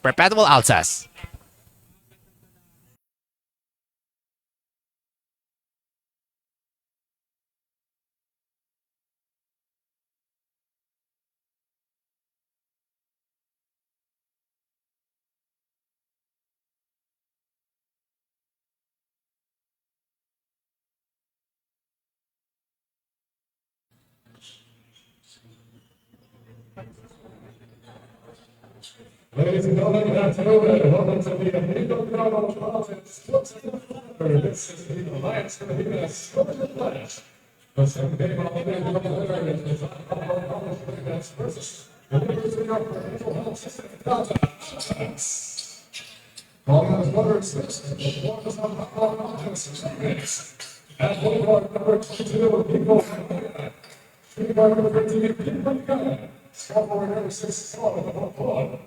Perpetual Altas. Ladies and gentlemen, good afternoon, and welcome to the amigo Bravo Politics. This is the Alliance Pilipinas Alliance. The second game of the winner is the Alliance versus the University of Perpetual Health System Altas. Calling as voters, this is the Alliance Altas. And Boulevard number 22, People. Shooting guard number 13, People. Scout forward number 6, Solid, the whole club.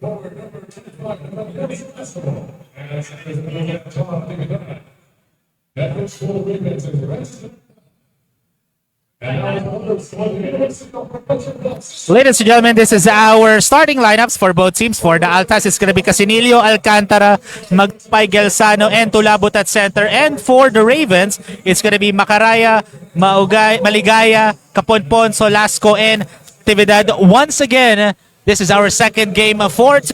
Forward number 25, that is full remix is arrested. Ladies and gentlemen, this is our starting lineups for both teams. For the Altas, it's going to be Casinilio, Alcantara, Magpay, Gelsano, and Tulabut at center. And for the Ravens, it's going to be Macaraya, Maligaya, Kaponpon, Solasco, and Tividad. Once again, this is our second game of fourth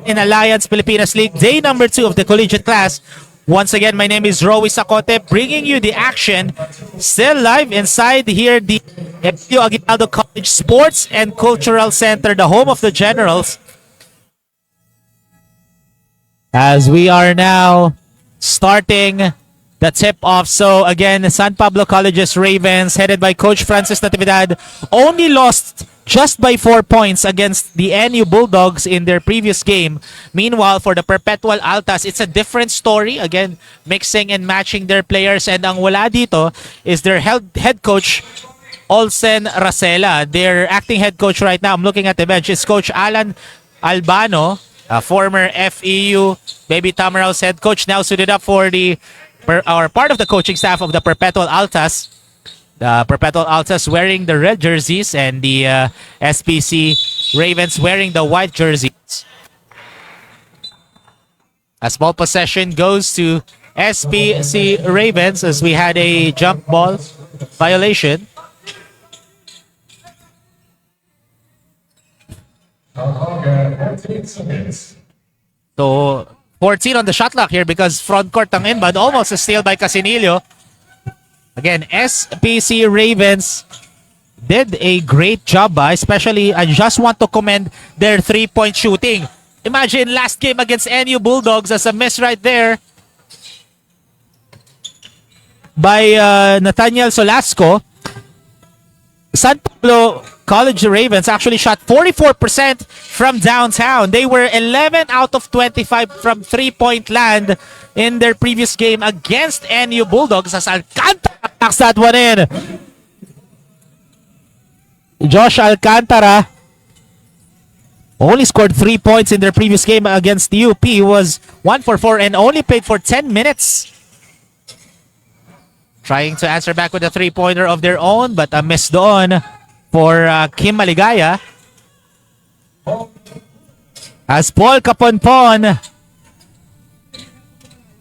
in Alliance Pilipinas League, day number 2 of the collegiate class. Once again, my name is Rowie Sacote, bringing you the action. Still live inside here, the Emilio Aguinaldo College Sports and Cultural Center, the home of the Generals. As we are now starting the tip-off. So again, San Pablo College's Ravens, headed by Coach Francis Natividad, only lost just by 4 points against the NU Bulldogs in their previous game. Meanwhile, for the Perpetual Altas, it's a different story. Again, mixing and matching their players. And ang wala dito is their head coach, Olsen Racela. Their acting head coach right now, I'm looking at the bench, is Coach Alan Albano, a former FEU Baby Tamarao's head coach, now suited up for the part of the coaching staff of the Perpetual Altas. The Perpetual Altas wearing the red jerseys and the SPC Ravens wearing the white jerseys. A small possession goes to SPC Ravens as we had a jump ball violation. So 14 on the shot clock here because front court ang inbound, almost a steal by Casinilio. Again, SPC Ravens did a great job, especially I just want to commend their three-point shooting. Imagine last game against NU Bulldogs as a miss right there by Nathaniel Solasco. San Pablo College Ravens actually shot 44% from downtown. They were 11 out of 25 from three-point land in their previous game against NU Bulldogs as Alcantara knocks that one in. Josh Alcantara only scored 3 points in their previous game against the UP. He was 1 for 4 and only played for 10 minutes. Trying to answer back with a three-pointer of their own, but a miss doon for Kim Maligaya. As Paul Kaponpon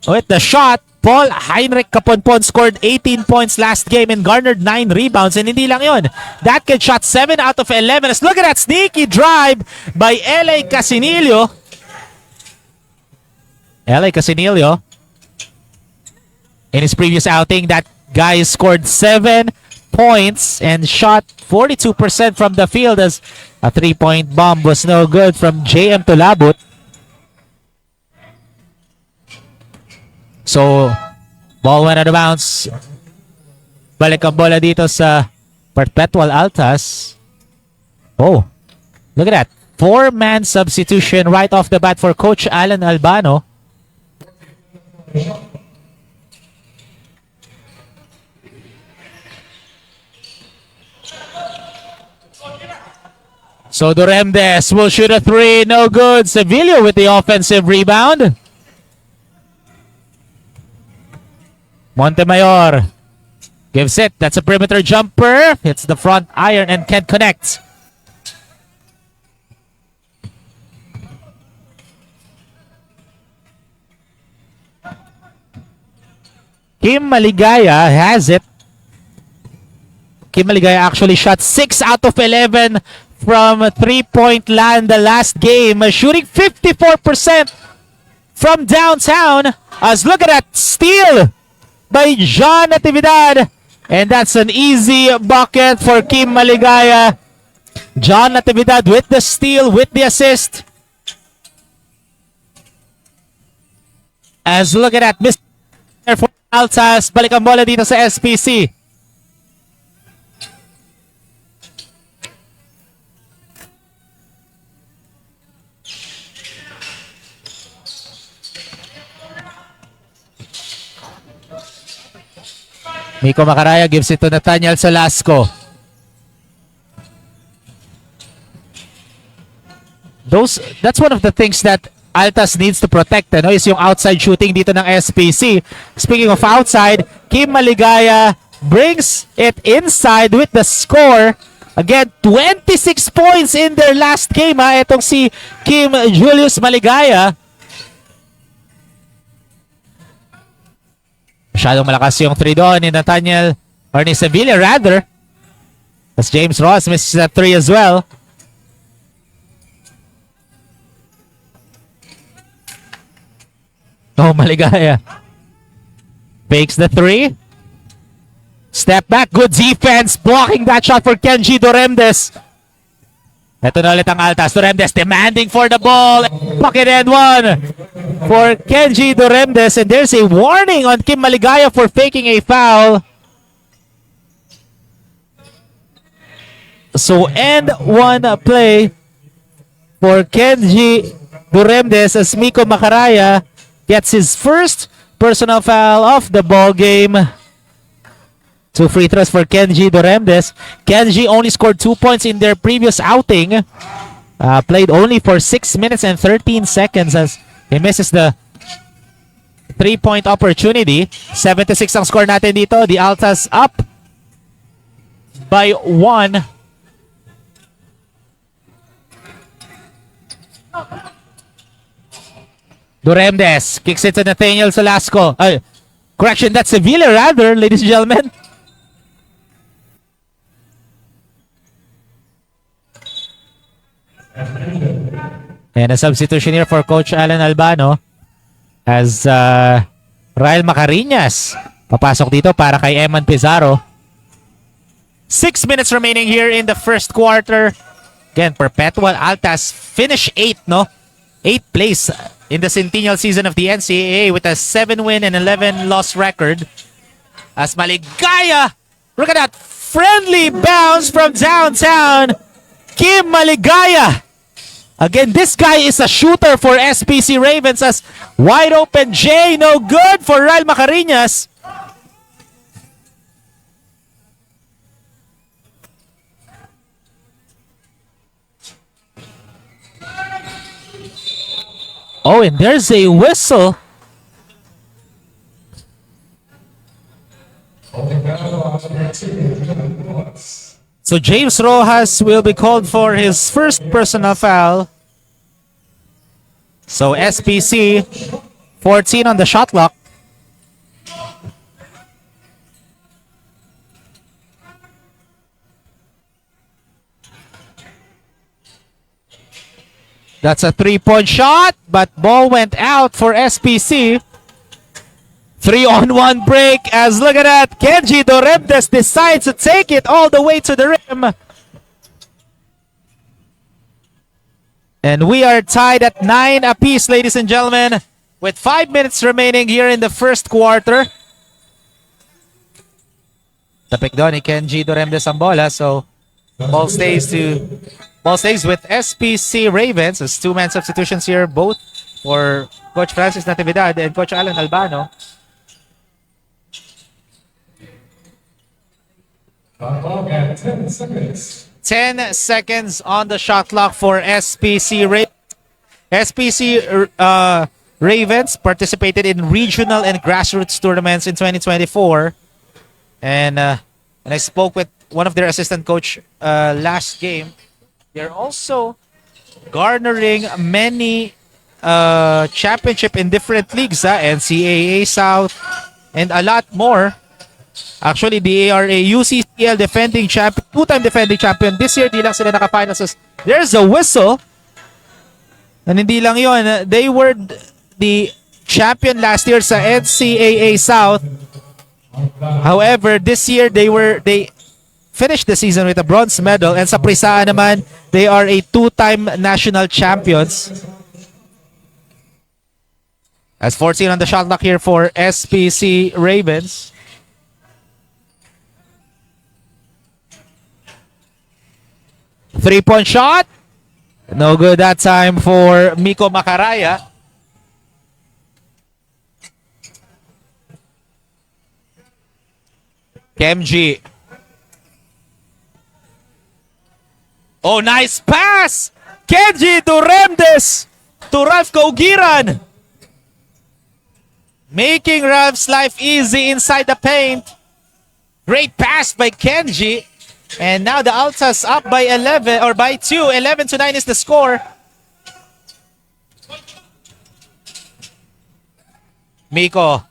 with the shot, Paul Heinrich Kaponpon scored 18 points last game and garnered 9 rebounds. And hindi lang yun. That kid shot 7 out of 11. Let's look at that sneaky drive by LA Casinilio. LA Casinilio. In his previous outing, that guy scored 7 points and shot 42% from the field as a three-point bomb was no good from JM Tulabut. So, ball went out of bounds. Balik ang bola dito sa Perpetual Altas. Oh, look at that. 4-man substitution right off the bat for Coach Alan Albano. So Duremdes will shoot a 3. No good. Sevilla with the offensive rebound. Montemayor gives it. That's a perimeter jumper. Hits the front iron and can't connect. Kim Maligaya has it. Kim Maligaya actually shot 6 out of 11 from 3-point land the last game, shooting 54% from downtown. As look at that steal by John Natividad. And that's an easy bucket for Kim Maligaya. John Natividad with the steal, with the assist. As look at that, Mr. for Altas. Balik ang bola dito sa SPC. Miko Macaraya gives it to Nathaniel Solasco. That's one of the things that Altas needs to protect, is yung outside shooting dito ng SPC. Speaking of outside, Kim Maligaya brings it inside with the score. Again, 26 points in their last game. Itong si Kim Julius Maligaya. Masyadong malakas yung 3 doon ni Nathaniel, or ni Sevilla rather. As James Ross misses that 3 as well. Oh, Maligaya. Fakes the 3. Step back. Good defense. Blocking that shot for Kenji Doremdes. Ito na ulit ang Altas. Doremdes demanding for the ball. Pocket and one for Kenji Doremdes. And there's a warning on Kim Maligaya for faking a foul. So end one play for Kenji Doremdes as Miko Macaraya gets his first personal foul of the ball game. 2 free throws for Kenji Doremdes. Kenji only scored 2 points in their previous outing. Played only for 6 minutes and 13 seconds as he misses the 3-point opportunity. 76 ang score natin dito. The Altas up by 1. Doremdes kicks it to Nathaniel Solasco. Correction, that's Sevilla rather, ladies and gentlemen. And a substitution here for Coach Alan Albano as Rael Macarinas papasok dito para kay Eman Pizarro. 6 minutes remaining here in the first quarter. Again, Perpetual Altas finish 8th, 8th place in the centennial season of the NCAA with a 7-win and 11-loss record. As Maligaya, look at that friendly bounce from downtown. Kim Maligaya. Again, this guy is a shooter for SPC Ravens as wide open J, no good for Rael Macarinas. Oh, and there's a whistle. So James Rojas will be called for his first personal foul. So SPC 14 on the shot clock. That's a 3-point shot, but ball went out for SPC. 3-on-1 break as look at that. Kenji Doremdes decides to take it all the way to the rim. And we are tied at 9 apiece, ladies and gentlemen, with 5 minutes remaining here in the first quarter. Tapik doon ni Kenji Doremdes ang bola, so ball stays with SPC Ravens as 2-man substitutions here, both for Coach Francis Natividad and Coach Alan Albano. At 10 seconds. 10 seconds on the shot clock for SPC Ravens. SPC Ravens participated in regional and grassroots tournaments in 2024. And I spoke with one of their assistant coach last game. They're also garnering many championship in different leagues. NCAA South, and a lot more. Actually, they are a UCCL defending champion, two-time defending champion. This year, di lang sila naka-finals. There's a whistle. And hindi lang yun, they were the champion last year sa NCAA South. However, this year, they finished the season with a bronze medal. And sa Prisaan naman, they are a two-time national champions. As 14 on the shot clock here for SPC Ravens. Three-point shot. No good that time for Miko Macaraya. Kemji. Oh, nice pass! Kenji to Remdes to Ralph Kaugiran. Making Ralph's life easy inside the paint. Great pass by Kenji. And now the Altas up by 11 or by 2. 11-9 is the score. Miko.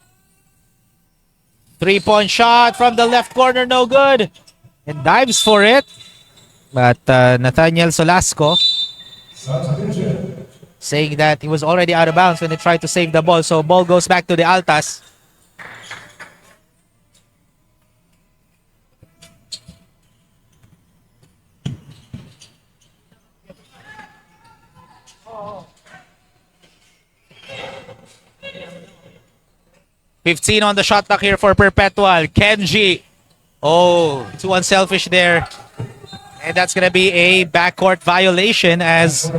Three-point shot from the left corner, no good. And dives for it. But Nathaniel Solasco saying that he was already out of bounds when he tried to save the ball. So ball goes back to the Altas. $15 on the shot clock here for Perpetual. Kenji. Oh, too unselfish there. And that's gonna be a backcourt violation as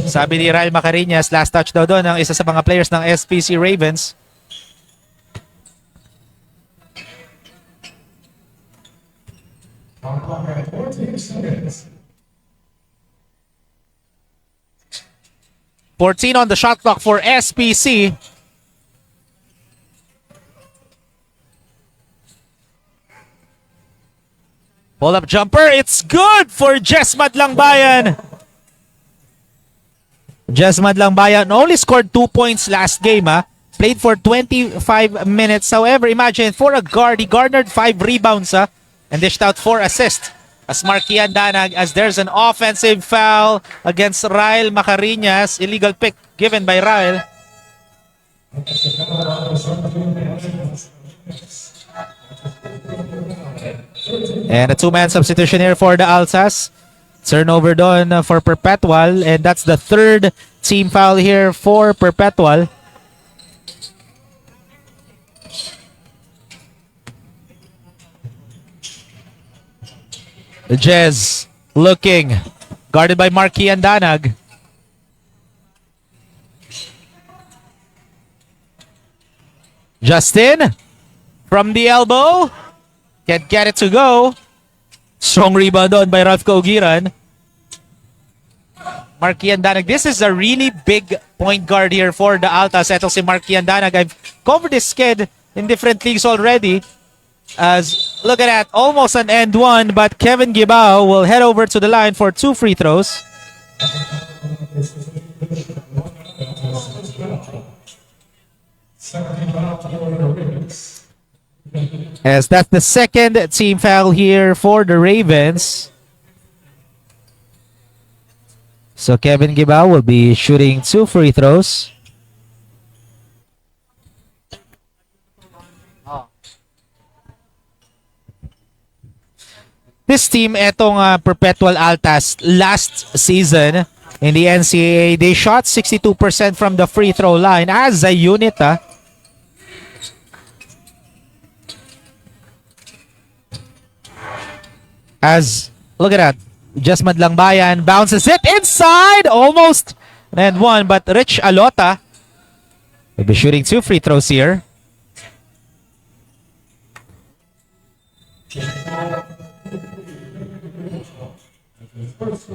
sabi ni Rael Macarinas, last touch daw doon ng isa sa mga players ng SPC Ravens. Seconds. 14 on the shot clock for SPC. Pull-up jumper. It's good for Jesmad Langbayan. Jesmad Langbayan only scored 2 points last game. Played for 25 minutes. However, imagine for a guard, he garnered 5 rebounds and dished out 4 assists. As Marquian Danag, as there's an offensive foul against Rael Macarinas. Illegal pick given by Rael. And a 2-man substitution here for the Altas. Turnover doon for Perpetual. And that's the 3rd team foul here for Perpetual. Jez looking. Guarded by Marquian Danag. Justin from the elbow. Can't get it to go. Strong rebound on by Ralph Kaugiran. Marquian Danag. This is a really big point guard here for the Altas. Ito si Marquian Danag. I've covered this kid in different leagues already. As look at that, almost an end one, but Kevin Gibao will head over to the line for 2 free throws. As that's the 2nd team foul here for the Ravens. So Kevin Gibao will be shooting 2 free throws. This team, etong Perpetual Altas, last season in the NCAA, they shot 62% from the free throw line as a unit. As, look at that, Jesmad Langbayan bounces it inside, almost and one, but Rich Alota will be shooting 2 free throws here.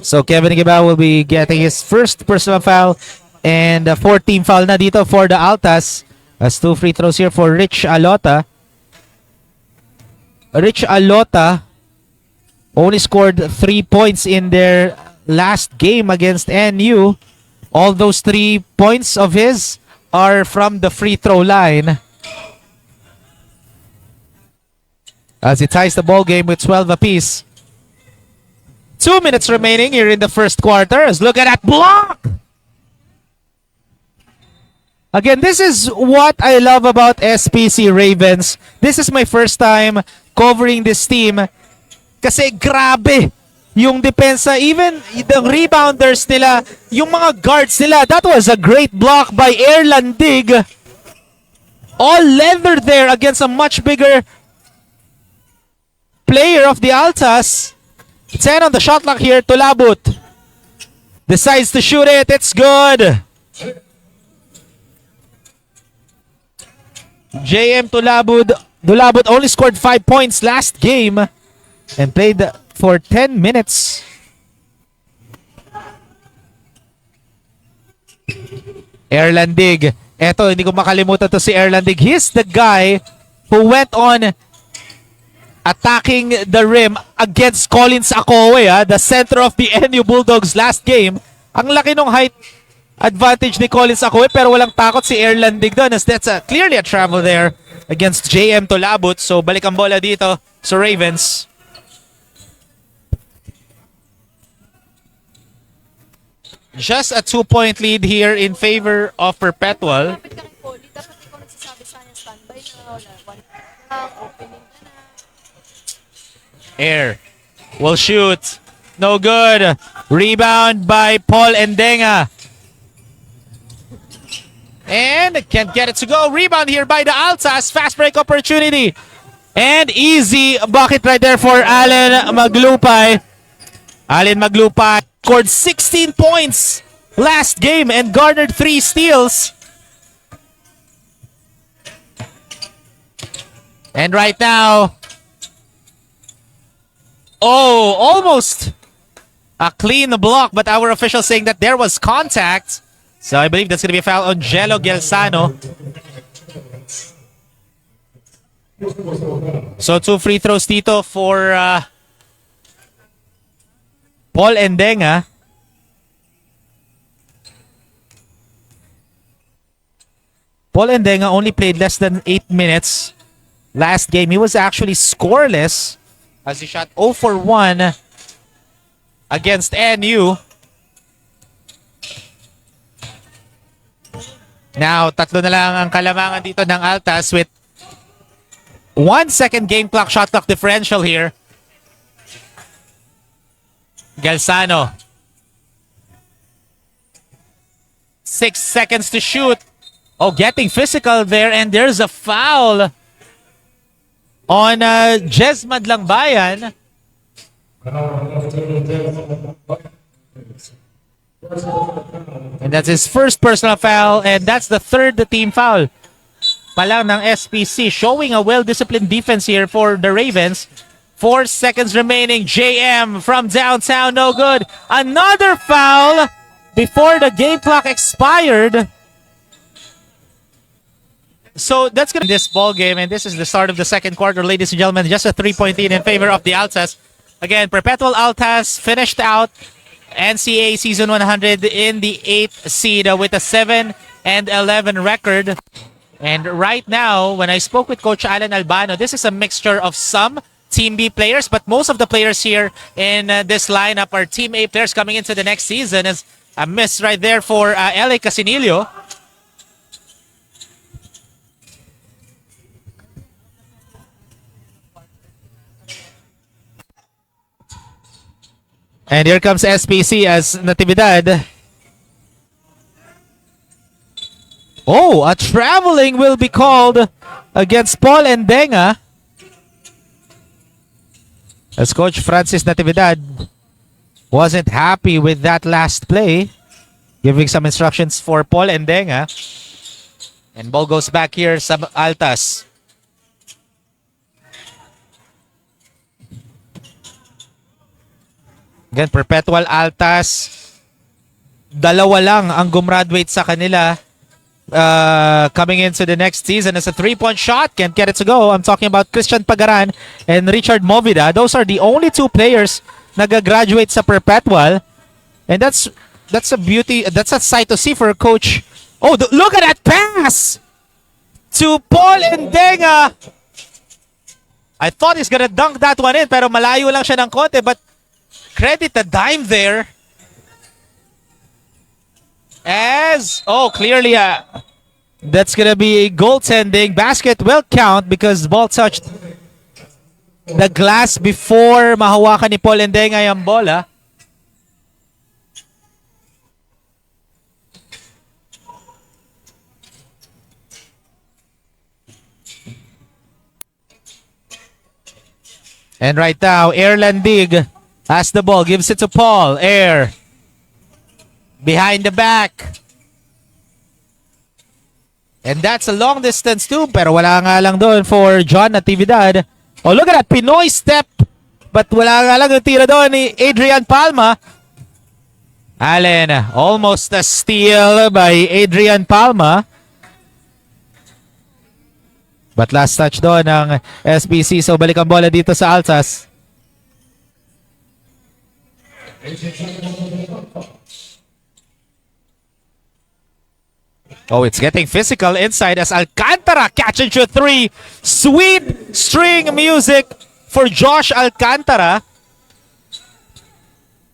So Kevin Gibao will be getting his first personal foul and a 4th foul na dito for the Altas. As 2 free throws here for Rich Alota. Rich Alota only scored 3 points in their last game against NU. All those 3 points of his are from the free throw line. as it ties the ball game with 12 apiece. 2 minutes remaining here in the first quarter. As look at that block! Again, this is what I love about SPC Ravens. This is my first time covering this team. Kasi grabe yung depensa, even the rebounders nila, yung mga guards nila. That was a great block by Erlandig. All leather there against a much bigger player of the Altas. 10 on the shot clock here. Tulabut decides to shoot it. It's good. JM Tulabut only scored 5 points last game and played for 10 minutes. Erlandig. Eto, hindi ko makalimutan to si Erlandig. He's the guy who went on attacking the rim against Collins Akowe, the center of the NU Bulldogs last game. Ang laki ng height advantage ni Collins Akowe pero walang takot si Erlandig doon, as that's clearly a travel there against JM Tulabut. So balik ang bola dito sa Ravens. Just a 2-point lead here in favor of Perpetual. Air will shoot. No good. Rebound by Paul Endenga. And can't get it to go. Rebound here by the Altas. Fast break opportunity. And easy bucket right there for Allen Maglupay. Allen Maglupay scored 16 points last game and garnered 3 steals. And right now, almost a clean block, but our official saying that there was contact. So I believe that's going to be a foul on Jello Gelsano. So 2 free throws dito for Paul Endenga. Paul Endenga only played less than 8 minutes last game. He was actually scoreless as he shot 0 for 1 against NU. Now, tatlo na lang ang kalamangan dito ng Altas with 1 second game clock, shot clock differential here. Gelsano. 6 seconds to shoot. Oh, getting physical there, and there's a foul on Jesmad Langbayan. And that's his first personal foul, and that's the third team foul palang ng SPC, showing a well-disciplined defense here for the Ravens. 4 seconds remaining. JM from downtown, no good. Another foul before the game clock expired. So that's going to be this ball game, and this is the start of the second quarter, ladies and gentlemen. Just a 3-point lead in favor of the Altas. Again, Perpetual Altas finished out NCAA Season 100 in the 8th seed with a 7-11 record. And right now, when I spoke with Coach Alan Albano, this is a mixture of some Team B players, but most of the players here in this lineup are Team A players coming into the next season. As a miss right there for LA Casinillo. And here comes SPC as Natividad. Oh, a traveling will be called against Paul Endenga. As Coach Francis Natividad wasn't happy with that last play, giving some instructions for Paul Endenga. And ball goes back here sa Altas. Again, Perpetual Altas, dalawa lang ang gumraduate sa kanila coming into the next season. As a 3-point shot, can't get it to go. I'm talking about Christian Pagaran and Richard Movida. Those are the only 2 players na gagraduate sa Perpetual. And that's a beauty, that's a sight to see for Coach. Oh, look at that pass to Paul Endenga. I thought he's gonna dunk that one in, pero malayo lang siya ng konti. But credit the dime there. Clearly, that's gonna be a goaltending. Basket will count because the ball touched the glass before mahawakan ni Paul Endenga yung bola. And right now, Erlandig has the ball, gives it to Paul. Air behind the back. And that's a long distance too, pero wala nga lang doon for John Natividad. Oh, look at that, Pinoy step. But wala nga lang yung tira doon ni Adrian Palma. Allen, almost a steal by Adrian Palma. But last touch doon ng SPC. So balik ang bola dito sa Altas. Oh, it's getting physical inside as Alcantara catch and shoot three. Sweet string music for Josh Alcantara.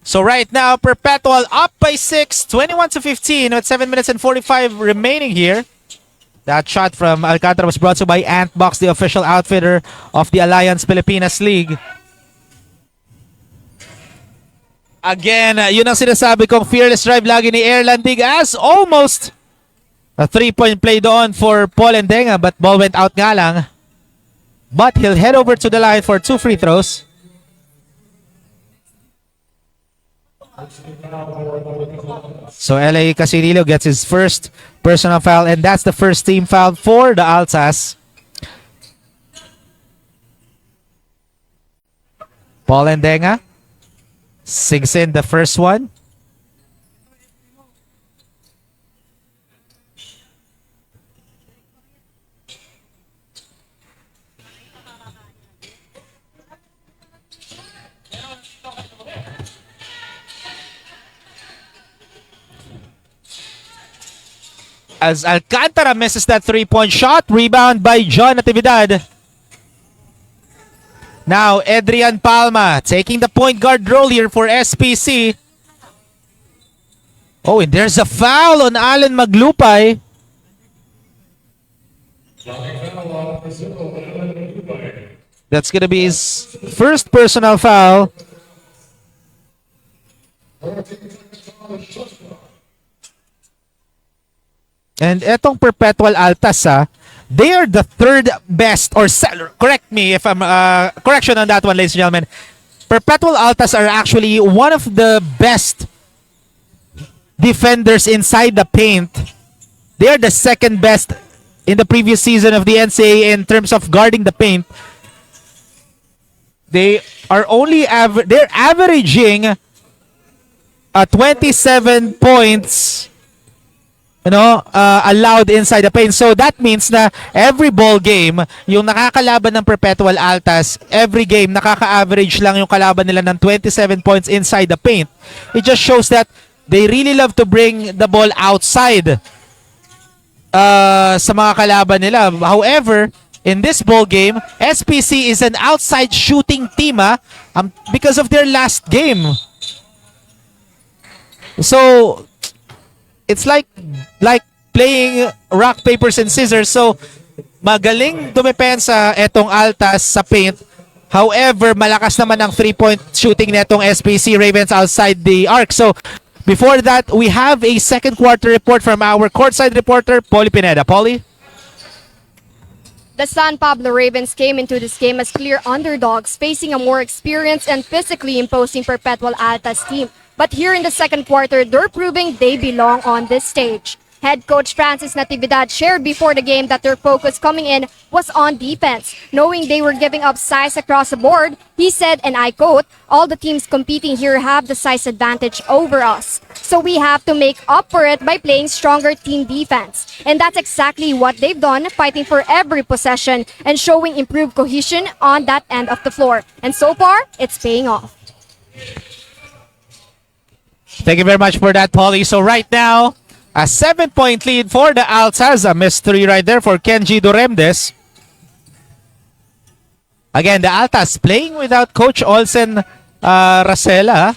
So right now, Perpetual up by 6, 21-15 with 7 minutes and 45 remaining here. That shot from Alcantara was brought to you by Antbox, the official outfitter of the Alliance Pilipinas League. Again, yun ang sinasabi kong fearless drive lagi ni Erlandig as almost a 3-point play doon for Paul Endenga, but ball went out nga lang. But he'll head over to the line for 2 free throws. So LA Casinillo gets his first personal foul, and that's the first team foul for the Altas. Paul Endenga sinks in the first one. As Alcantara misses that 3-point shot. Rebound by John Natividad. Now, Adrian Palma taking the point guard role here for SPC. Oh, and there's a foul on Allen Maglupay. That's gonna be his first personal foul. And etong Perpetual Altas, they are the third best, or correct me if I'm, correction on that one, ladies and gentlemen. Perpetual Altas are actually one of the best defenders inside the paint. They are the second best in the previous season of the NCAA in terms of guarding the paint. They are only they're averaging 27 points, allowed inside the paint. So that means na every ball game, yung nakakalaban ng Perpetual Altas, every game nakaka-average lang yung kalaban nila ng 27 points inside the paint. It just shows that they really love to bring the ball outside sa mga kalaban nila. However, in this ball game, SPC is an outside shooting team because of their last game. So it's like playing rock, papers, and scissors. So, magaling dumepensa etong Altas sa paint. However, malakas naman ang 3-point shooting netong SPC Ravens outside the arc. So, before that, we have a second quarter report from our courtside reporter, Polly Pineda. Polly? The San Pablo Ravens came into this game as clear underdogs, facing a more experienced and physically imposing Perpetual Altas team. But here in the second quarter, they're proving they belong on this stage. Head coach Francis Natividad shared before the game that their focus coming in was on defense. Knowing they were giving up size across the board, he said, and I quote, "All the teams competing here have the size advantage over us. So we have to make up for it by playing stronger team defense." And that's exactly what they've done, fighting for every possession and showing improved cohesion on that end of the floor. And so far, it's paying off. Thank you very much for that, Polly. So right now, a 7-point lead for the Altas. A missed 3 right there for Kenji Duremdes. Again, the Altas playing without Coach Olsen Racela.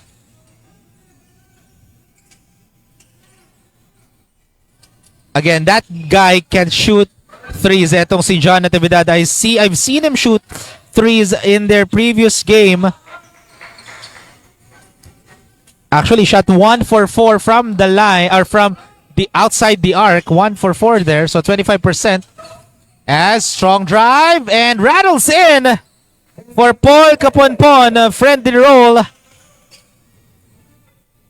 Again, that guy can shoot threes. Etong si John Natividad, I've seen him shoot threes in their previous game. Actually, shot 1 for 4 from the line, or from the outside the arc. 1 for 4 there, so 25%. As strong drive and rattles in for Paul Caponpon. Friendly roll.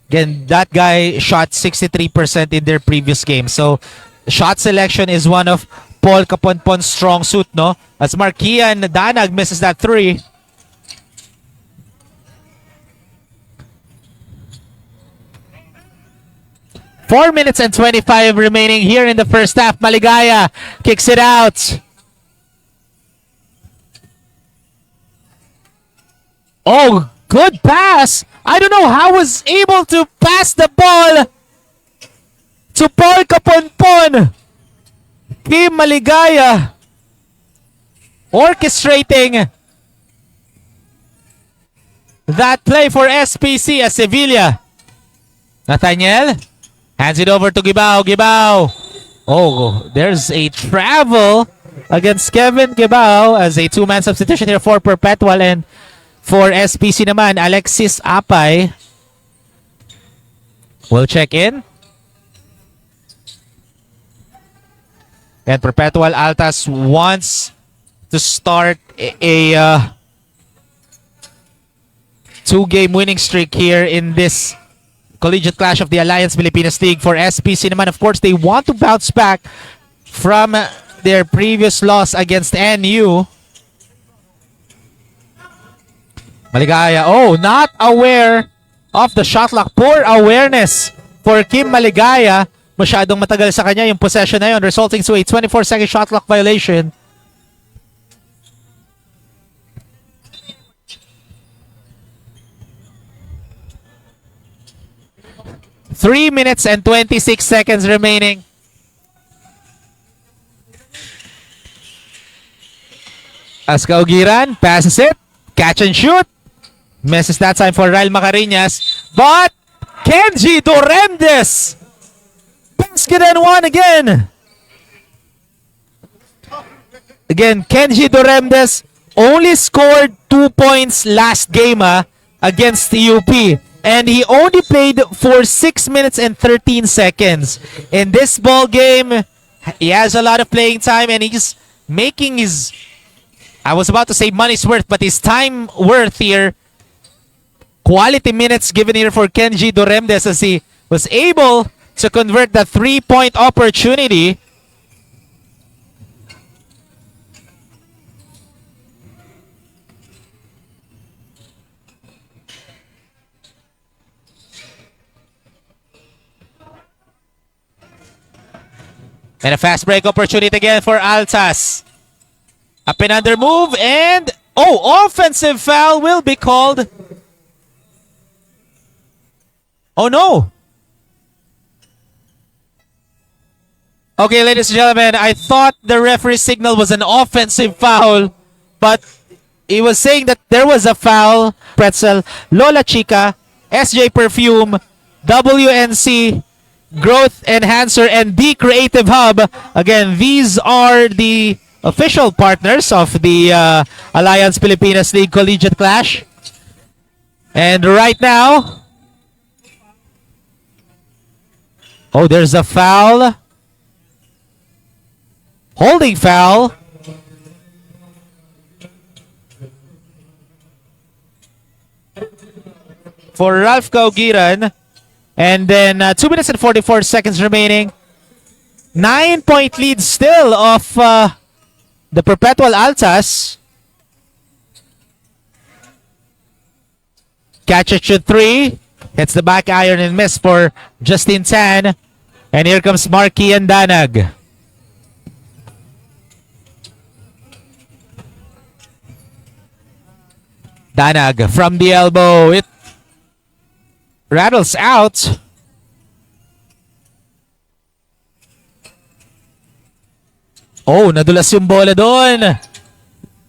Again, that guy shot 63% in their previous game. So, shot selection is one of Paul Caponpon's strong suit, no? As Markian Danag misses that 3. Four minutes and 25 remaining here in the first half. Maligaya kicks it out. Oh, good pass. I don't know how was able to pass the ball to Paul Caponpon. Kim Maligaya orchestrating that play for SPC as Sevilla. Nathaniel hands it over to Gibao. Gibao. Oh, there's a travel against Kevin Gibao as a two-man substitution here for Perpetual, and for SPC naman, Alexis Apay will check in. And Perpetual Altas wants to start a two-game winning streak here in this collegiate clash of the Alliance Pilipinas League. For SPC naman, of course, they want to bounce back from their previous loss against NU. Maligaya, oh, not aware of the shot clock. Poor awareness for Kim Maligaya. Masyadong matagal sa kanya yung possession na yun, resulting to a 24-second shot clock violation. Three minutes and 26 seconds remaining. As Kaugiran passes it, catch and shoot. Misses that time for Rael Macarinas, but Kenji Doremdes basket and one again. Again, Kenji Doremdes only scored 2 points last game against the UP. And he only played for 6 minutes and 13 seconds. In this ball game, he has a lot of playing time and he's making his, I was about to say money's worth, but his time worth here. Quality minutes given here for Kenji Doremdes as he was able to convert the 3-point opportunity. And a fast break opportunity again for Altas. Up and under move and, oh, offensive foul will be called. Oh no. Okay, ladies and gentlemen, I thought the referee signal was an offensive foul, but he was saying that there was a foul. Pretzel, Lola Chica, SJ Perfume, WNC, Growth Enhancer, and The Creative Hub. Again, these are the official partners of the Alliance Pilipinas League Collegiate Clash. And right now, oh, there's a foul. Holding foul. For Ralph Kaugiran. And then 2 minutes and 44 seconds remaining. 9-point lead still of the Perpetual Altas. Catch it shoot 3. Hits the back iron and miss for Justin Tan. And here comes Marky and Danag. Danag from the elbow. It rattles out. Oh, nadulas yung bola doon.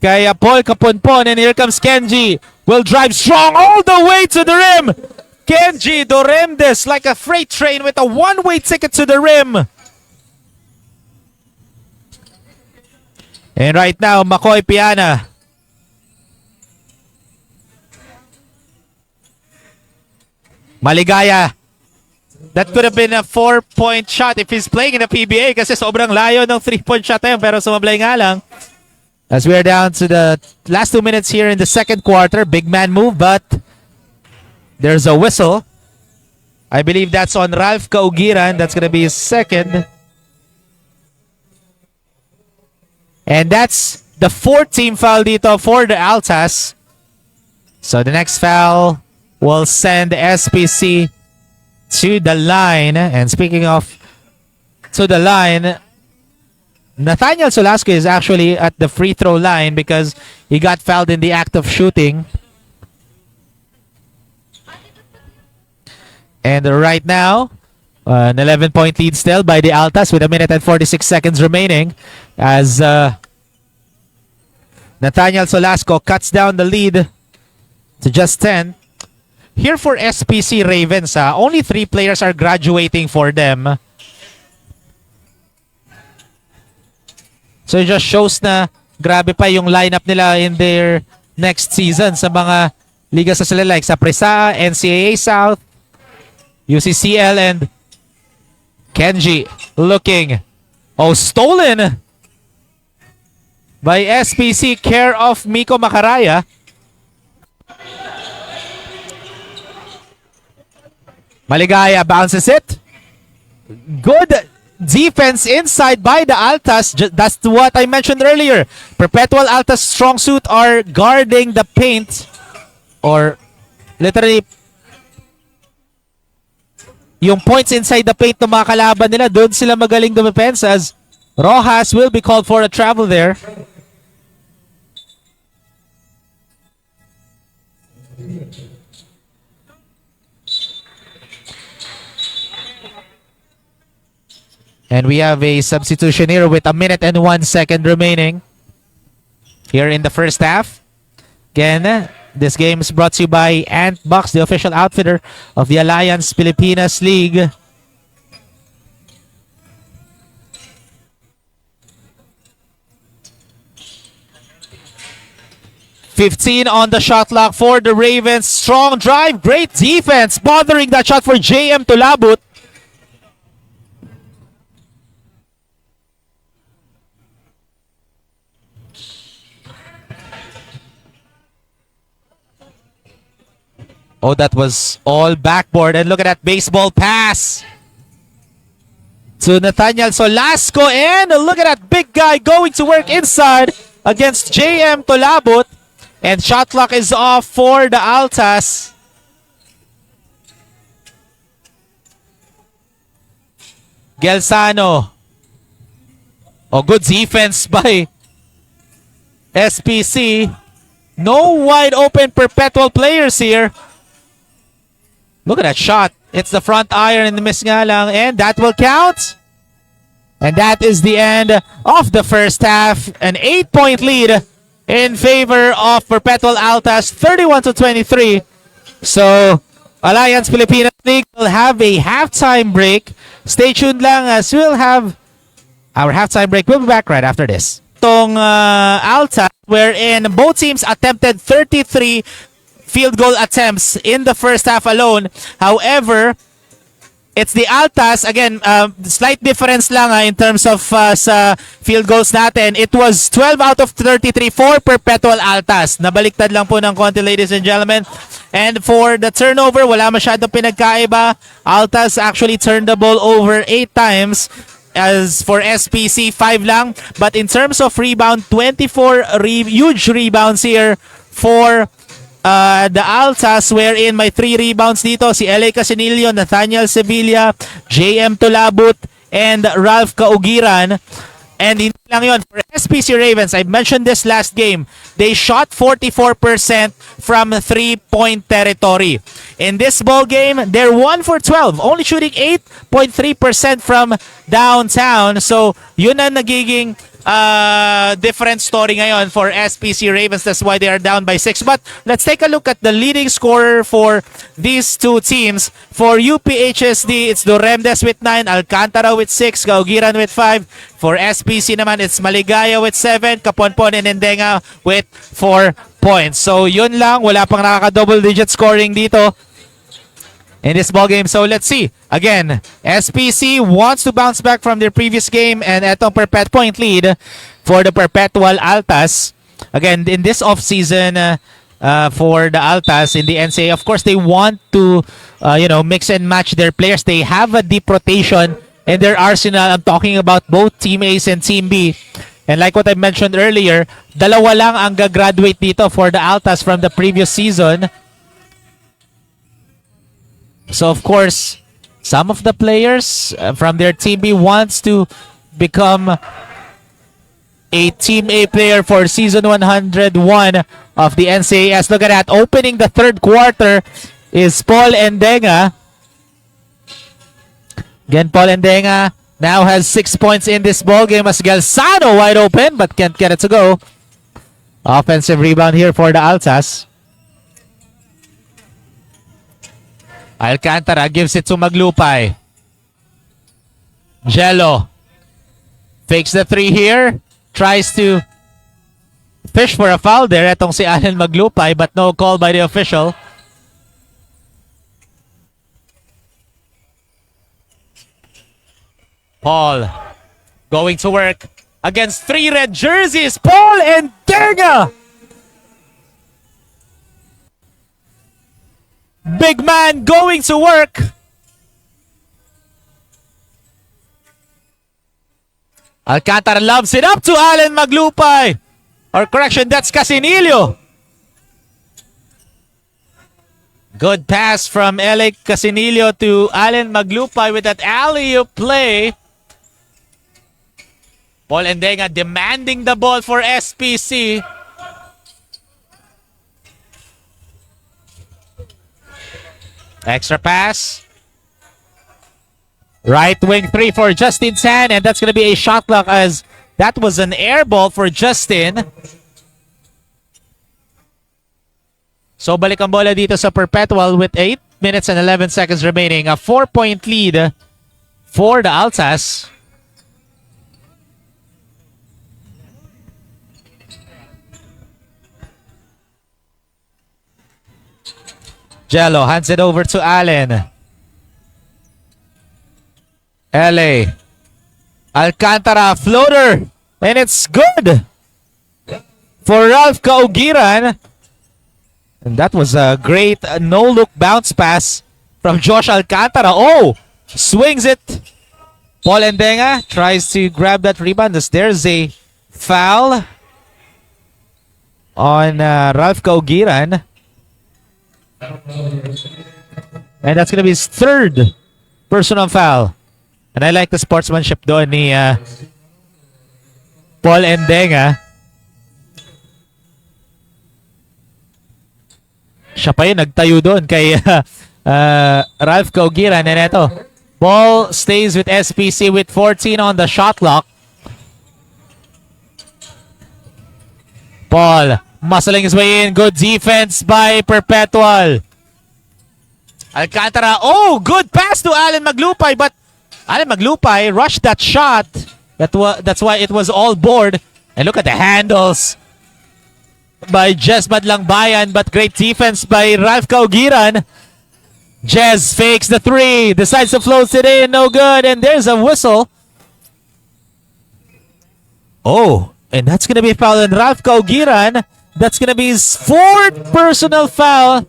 kay Paul Kaponpon, and here comes Kenji. Will drive strong all the way to the rim. Kenji Doremdes like a freight train with a one-way ticket to the rim. And right now, Makoy Piana. Maligaya. That could have been a 4-point shot if he's playing in the PBA kasi sobrang layo ng 3-point shot na yun, pero sumablay nga lang. As we are down to the last 2 minutes here in the second quarter, big man move, but there's a whistle. I believe that's on Ralph Kaugiran. That's going to be his second. And that's the fourth team foul dito for the Altas. So the next foul will send SPC to the line. And speaking of to the line, Nathaniel Solasco is actually at the free throw line because he got fouled in the act of shooting. And right now, an 11-point lead still by the Altas with 1 minute and 46 seconds remaining as Nathaniel Solasco cuts down the lead to just 10. Here for SPC Ravens, only 3 players are graduating for them. So it just shows na grabe pa yung lineup nila in their next season sa mga liga sa sila like sa Presa, NCAA South, UCCL, and Kenji looking. Oh, stolen by SPC, care of Miko Macaraya. Maligaya bounces it. Good defense inside by the Altas. That's what I mentioned earlier. Perpetual Altas strong suit are guarding the paint, or literally yung points inside the paint ng mga kalaban nila, doon sila magaling dumepens as Rojas will be called for a travel there. And we have a substitution here with 1 minute and 1 second remaining here in the first half. Again, this game is brought to you by Antbox, the official outfitter of the Alliance Pilipinas League. .15 on the shot clock for the Ravens. Strong drive, great defense, bothering that shot for JM Tulabut. Oh, that was all backboard. And look at that baseball pass to Nathaniel Solasco. And look at that big guy going to work inside against JM Tulabut. And shot clock is off for the Altas. Gelsano. Oh, good defense by SPC. No wide open Perpetual players here. Look at that shot. It's the front iron and the miss nga lang. And that will count. And that is the end of the first half. An 8-point lead in favor of Perpetual Altas, 31-23. So, Alliance Pilipinas League will have a halftime break. Stay tuned lang as we'll have our halftime break. We'll be back right after this. Itong Altas, wherein both teams attempted 33 field goal attempts in the first half alone. However, it's the Altas, again, slight difference lang in terms of sa field goals natin. It was 12 out of 33 for Perpetual Altas. Nabaliktad lang po ng konti, ladies and gentlemen. And for the turnover, wala masyadong pinagkaiba. Altas actually turned the ball over 8 times. As for SPC, 5 lang. But in terms of rebound, 24 huge rebounds here for the Altas, wherein may 3 rebounds dito. Si LA Casinillo, Nathaniel Sevilla, JM Tulabut, and Ralph Kaugiran. And hindi lang yun. For SPC Ravens, I mentioned this last game, they shot 44% from 3-point territory. In this ball game, they're 1 for 12, only shooting 8.3% from downtown. So, yun ang nagiging different story ngayon for SPC Ravens. That's why they are down by 6. But let's take a look at the leading scorer for these two teams. For UPHSD, it's Doremdes with 9, Alcantara with 6, Gaugiran with 5. For SPC naman, it's Maligaya with 7, Kaponpon and Endenga with 4 points. So yun lang, wala pang nakaka-double digit scoring dito in this ball game. So let's see. Again, SPC wants to bounce back from their previous game, and etong point lead for the Perpetual Altas. Again, in this offseason for the Altas in the NCAA, of course, they want to mix and match their players. They have a deep rotation in their arsenal. I'm talking about both Team A's and Team B. And like what I mentioned earlier, dalawa lang ang gagraduate dito for the Altas from the previous season. So of course, some of the players from their Team B wants to become a Team A player for season 101 of the NCAS. Look at that. Opening the third quarter is Paul Endenga. Again, Paul Endenga now has 6 points in this ball game as Galsano wide open but can't get it to go. Offensive rebound here for the Altas. Alcantara gives it to Maglupay. Jello fakes the 3 here. Tries to fish for a foul there. Etong si Allen Maglupay, but no call by the official. Paul going to work against 3 red jerseys. Paul Endenga! Big man going to work. Alcantara loves it up to Allen Maglupay. Or correction, that's Casinillo. Good pass from LA Casinillo to Allen Maglupay with that alley-oop play. Paul Endenga demanding the ball for SPC. Extra pass. Right wing 3 for Justin San, and that's going to be a shot clock as that was an air ball for Justin. So balik ang bola dito sa Perpetual with 8 minutes and 11 seconds remaining. A 4-point lead for the Altas. Jello hands it over to Allen. LA. Alcantara floater. And it's good for Ralph Kaugiran. And that was a great no-look bounce pass from Josh Alcantara. Oh! Swings it. Paul Endenga tries to grab that rebound. There's a foul on Ralph Kaugiran. And that's going to be his 3rd personal foul. And I like the sportsmanship doon ni Paul Endenga. Siya pa yun nagtayo doon kay Ralph Kaugiran. And eto, ball stays with SPC with 14 on the shot clock. Paul muscling his way in. Good defense by Perpetual. Alcantara. Oh, good pass to Allen Maglupay, but Allen Maglupay rushed that shot. That's why it was all board. And look at the handles by Jez Madlangbayan, but great defense by Ralph Kaugiran. Jez fakes the 3, decides to float it in, no good, and there's a whistle. Oh, and that's gonna be a foul on Ralph Kaugiran. That's gonna be his 4th personal foul.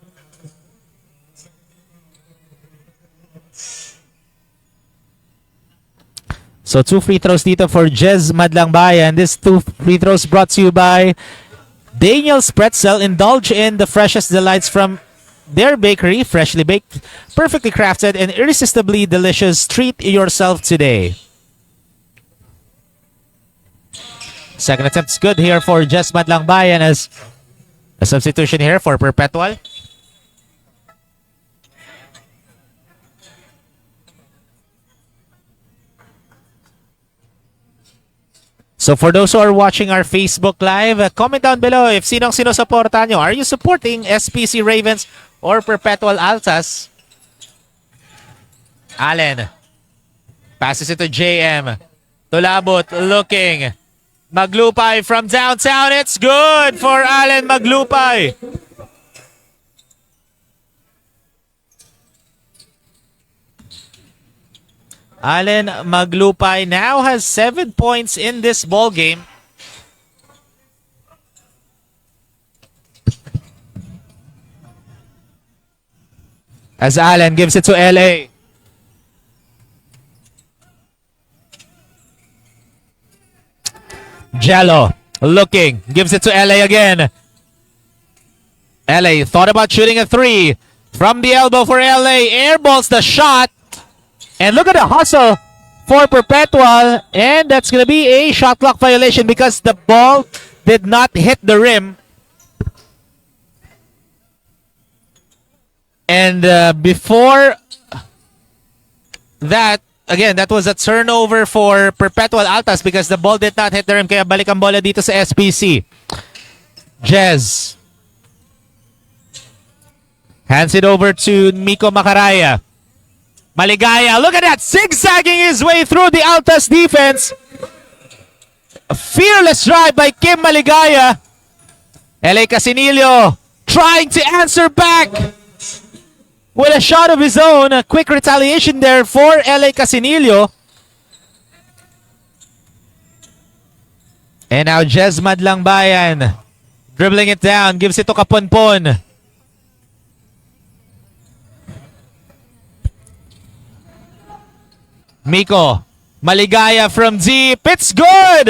So 2 free throws dito for Jez Madlangbayan. This 2 free throws brought to you by Daniel's Pretzel. Indulge in the freshest delights from their bakery. Freshly baked, perfectly crafted, and irresistibly delicious. Treat yourself today. Second attempt is good here for Jez Madlangbayan as a substitution here for Perpetual. So for those who are watching our Facebook Live, comment down below if sinong sinusuportahan nyo. Are you supporting SPC Ravens or Perpetual Altas? Allen. Passes it to JM. Tulabot looking. Maglupay from downtown. It's good for Allen Maglupay. Allen Maglupay now has 7 points in this ball game. As Allen gives it to LA. Jello looking, gives it to LA again. LA thought about shooting a three. From the elbow for LA, airballs the shot. And look at the hustle for Perpetual. And that's going to be a shot clock violation because the ball did not hit the rim. And before that, again, that was a turnover for Perpetual Altas because the ball did not hit the rim. Kaya balik ang bola dito sa SPC. Jez. Hands it over to Miko Macaraya. Maligaya, look at that, zigzagging his way through the Altas defense. A fearless drive by Kim Maligaya. LA Casinillo trying to answer back with a shot of his own. A quick retaliation there for LA Casinillo. And now Jez Madlangbayan dribbling it down, gives it to Kaponpon. Miko, Maligaya from deep. It's good!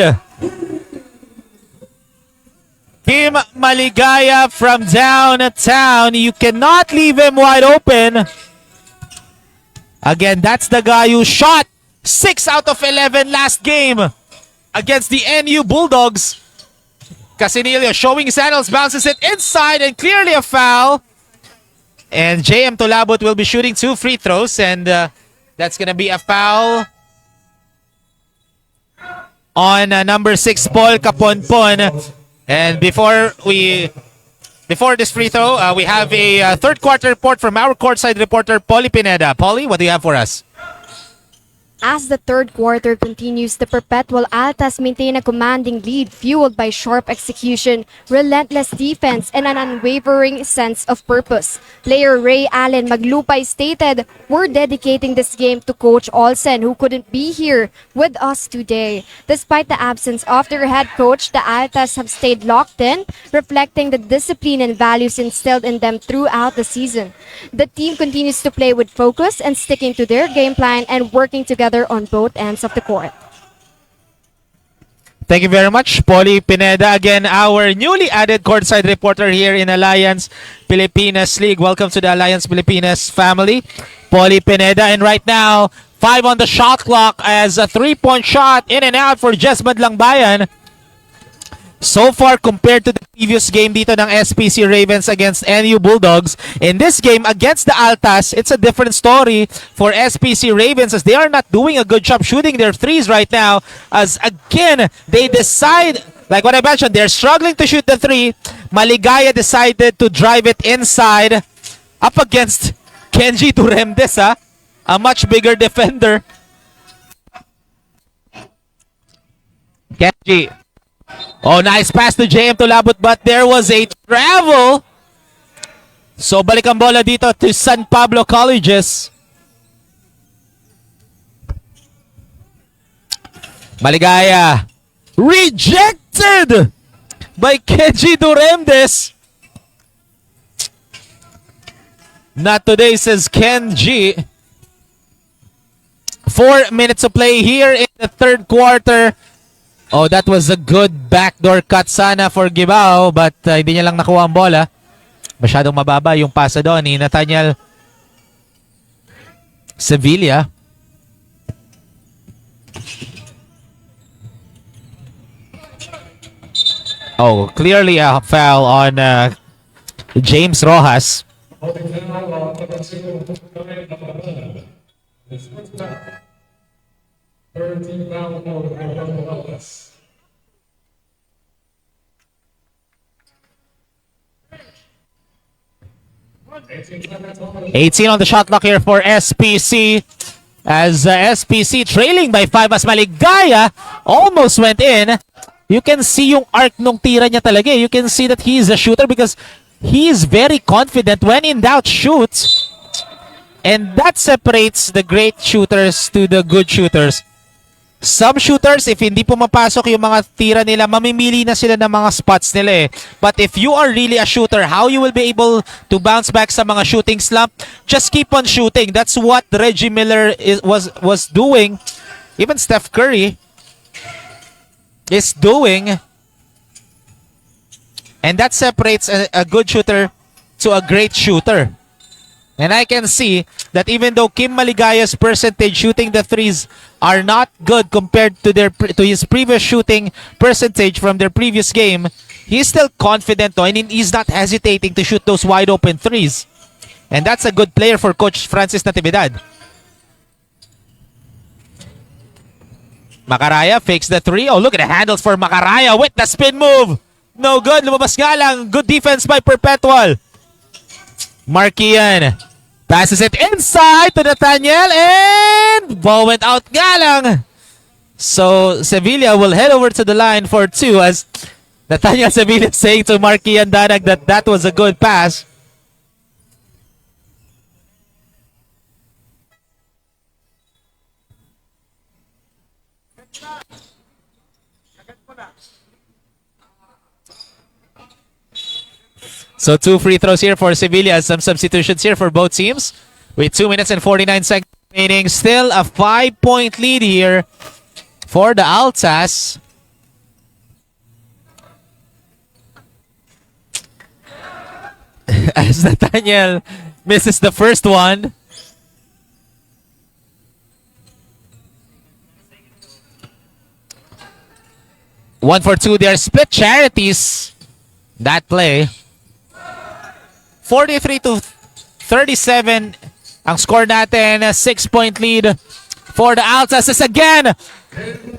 Kim Maligaya from downtown. You cannot leave him wide open. Again, that's the guy who shot 6 out of 11 last game against the NU Bulldogs. Casinillo showing his handles, bounces it inside, and clearly a foul. And JM Tulabot will be shooting 2 free throws, and that's going to be a foul on number 6, Paul Kaponpon. And before this free throw, we have a third quarter report from our courtside reporter, Polly Pineda. Polly, what do you have for us? As the third quarter continues, the Perpetual Altas maintain a commanding lead fueled by sharp execution, relentless defense, and an unwavering sense of purpose. Player Ray Allen Maglupay stated, "We're dedicating this game to Coach Olsen, who couldn't be here with us today." Despite the absence of their head coach, the Altas have stayed locked in, reflecting the discipline and values instilled in them throughout the season. The team continues to play with focus and sticking to their game plan and working together on both ends of the court. Thank you very much, Polly Pineda. Again, our newly added courtside reporter here in Alliance Pilipinas League. Welcome to the Alliance Pilipinas family, Polly Pineda. And right now, 5 on the shot clock as a 3-point shot in and out for Jez Madlangbayan. So far, compared to the previous game dito ng SPC Ravens against NU Bulldogs, in this game against the Altas, it's a different story for SPC Ravens as they are not doing a good job shooting their threes right now. As again, they decide, like what I mentioned, they're struggling to shoot the three. Maligaya decided to drive it inside up against Kenji Duremdes, a much bigger defender. Kenji. Oh, nice pass to JM Tulabot, but there was a travel. So, balik ang bola dito to San Pablo Colleges. Maligaya. Rejected by Kenji Duremdes. Not today, says Kenji. 4 minutes to play here in the third quarter. Oh, that was a good backdoor cut sana for Gibao, but hindi niya lang nakuha ang bola. Masyadong mababa yung pasa doon ni Nathaniel Sevilla. Oh, clearly a foul on James Rojas. 18 on the shot clock here for SPC. As SPC trailing by 5 as Maligaya almost went in. You can see yung arc nung tira niya talaga. You can see that he is a shooter because he is very confident. When in doubt, shoots. And that separates the great shooters to the good shooters. Some shooters, if hindi pumapasok yung mga tira nila, mamimili na sila ng mga spots nila eh. But if you are really a shooter, how you will be able to bounce back sa mga shooting slump? Just keep on shooting. That's what Reggie Miller was doing. Even Steph Curry is doing. And that separates a good shooter to a great shooter. And I can see that even though Kim Maligaya's percentage shooting the threes are not good compared to his previous shooting percentage from their previous game, he's still confident though, and he's not hesitating to shoot those wide open threes. And that's a good player for Coach Francis Natividad. Macaraya fakes the three. Oh, look at the handles for Macaraya with the spin move. No good. Lumabas nga lang. Good defense by Perpetual. Markian passes it inside to Nathaniel and ball went out nga lang. So Sevilla will head over to the line for 2 as Nathaniel Sevilla saying to Markian Danag that was a good pass. So 2 free throws here for Sevilla. Some substitutions here for both teams. With 2 minutes and 49 seconds remaining. Still a 5-point lead here for the Altas. As Nathaniel misses the first one. One for 2. They are split charities. That play. 43-37 ang score natin. 6-point lead for the Altas. As again,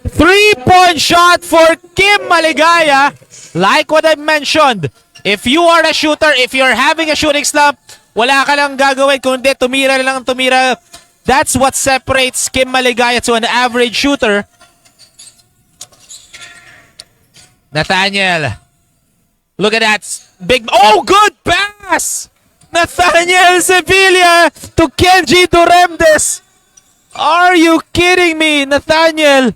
3-point shot for Kim Maligaya. Like what I mentioned, if you are a shooter, if you're having a shooting slump, wala ka lang gagawin kundi tumira lang tumira. That's what separates Kim Maligaya to an average shooter. Nathaniel. Look at that. Big. Oh, good pass. Nathaniel Sevilla to Kenji Duremdes. Are you kidding me, Nathaniel?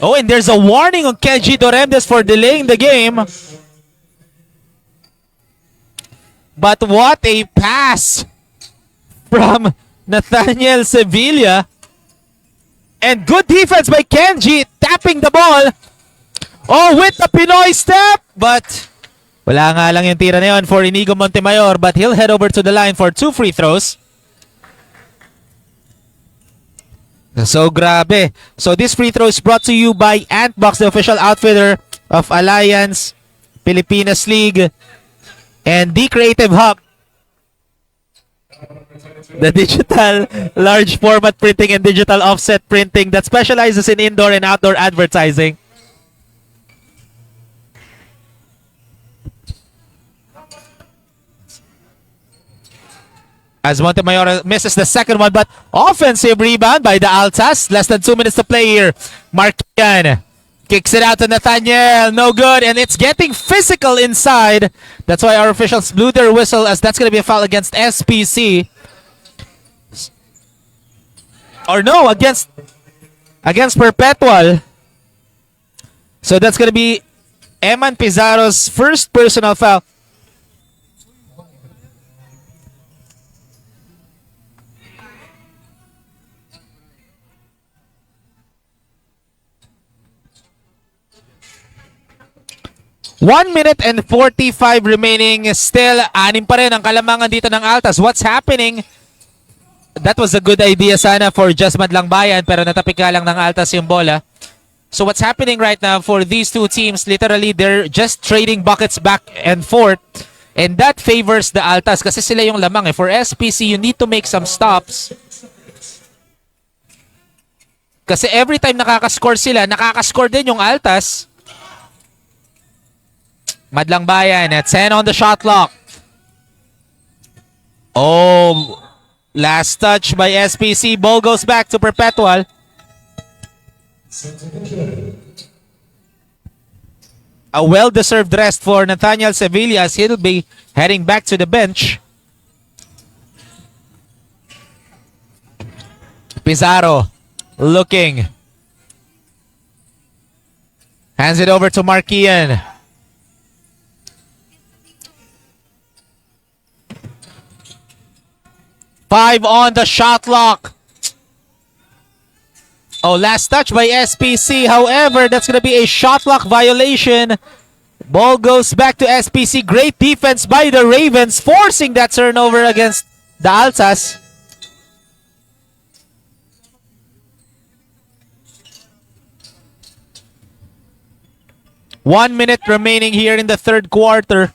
Oh, and there's a warning on Kenji Duremdes for delaying the game. But what a pass from Nathaniel Sevilla. And good defense by Kenji, tapping the ball. Oh, with the Pinoy step. But wala nga lang yung tira na yun for Inigo Montemayor, but he'll head over to the line for 2 free throws. So grabe. So this free throw is brought to you by Antbox, the official outfitter of Alliance, Pilipinas League, and The Creative Hub, the digital large format printing and digital offset printing that specializes in indoor and outdoor advertising. As Montemayor misses the second one, but offensive rebound by the Altas. Less than 2 minutes to play here. Markian kicks it out to Nathaniel. No good, and it's getting physical inside. That's why our officials blew their whistle, as that's going to be a foul against SPC. Or no, against Perpetual. So that's going to be Eman Pizarro's first personal foul. One minute and 45 remaining. Still, 6 pa rin ang kalamangan dito ng Altas. What's happening? That was a good idea sana for just Madlang Bayan, pero natapik ka lang ng Altas yung bola. So what's happening right now for these two teams, literally, they're just trading buckets back and forth. And that favors the Altas kasi sila yung lamang. For SPC, you need to make some stops. Kasi every time nakakascore sila, nakakascore din yung Altas. Madlang Bayan at 10 on the shot clock. Oh, last touch by SPC. Ball goes back to Perpetual. A well-deserved rest for Nathaniel Sevilla as he'll be heading back to the bench. Pizarro looking. Hands it over to Marquian. Five on the shot clock. Oh, last touch by SPC. However, that's going to be a shot clock violation. Ball goes back to SPC. Great defense by the Ravens, forcing that turnover against the Altas. One minute remaining here in the third quarter.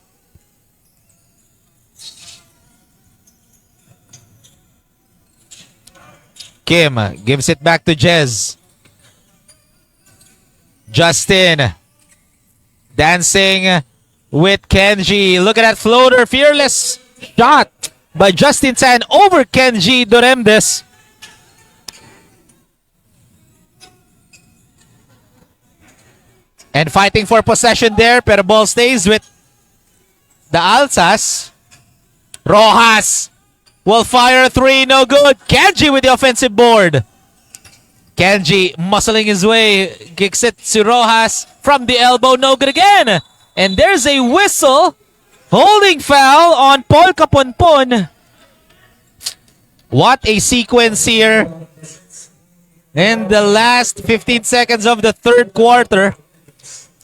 Kim gives it back to Jez. Justin dancing with Kenji. Look at that floater. Fearless shot by Justin Tan over Kenji Doremdes. And fighting for possession there, pero ball stays with the Altas. Rojas will fire a three, no good. Kenji with the offensive board. Kenji muscling his way, kicks it to Rojas from the elbow, no good again. And there's a whistle. Holding foul on Paul Caponpon. What a sequence here in the last 15 seconds of the third quarter.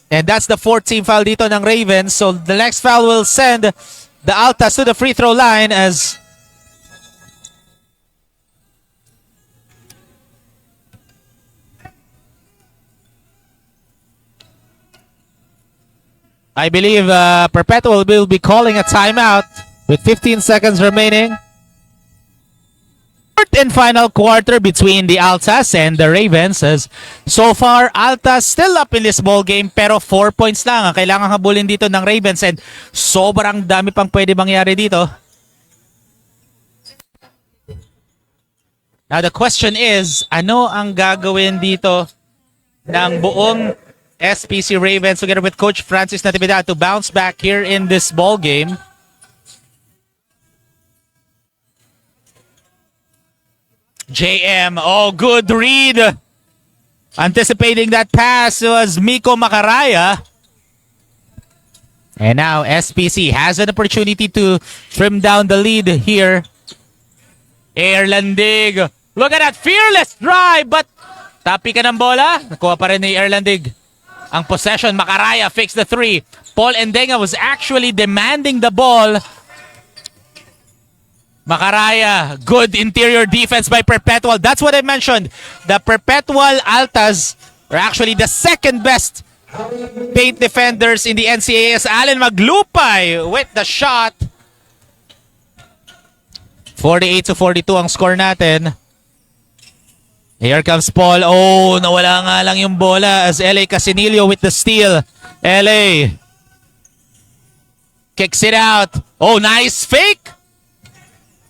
And that's the 14th foul dito ng Ravens. So the next foul will send the Altas to the free throw line as I believe Perpetual will be calling a timeout with 15 seconds remaining. Fourth and final quarter between the Altas and the Ravens as so far Altas still up in this ball game pero 4 points lang ang kailangan habulin dito ng Ravens and sobrang dami pang pwede mangyari dito. Now the question is, ano ang gagawin dito ng buong SPC Ravens together with Coach Francis Natividad to bounce back here in this ball game? JM, oh, good read. Anticipating that pass was Miko Macaraya. And now SPC has an opportunity to trim down the lead here. Erlandig. Look at that fearless drive, but tapi ka ng bola. Nakuha pa rin ni Erlandig ang possession. Macaraya fixed the three. Paul Endenga was actually demanding the ball. Macaraya, good interior defense by Perpetual. That's what I mentioned. The Perpetual Altas are actually the second best paint defenders in the NCAA. Allen Maglupay with the shot. 48-42 ang score natin. Here comes Paul. Oh, nawala nga lang yung bola as LA Casinillo with the steal. LA kicks it out. Oh, nice fake.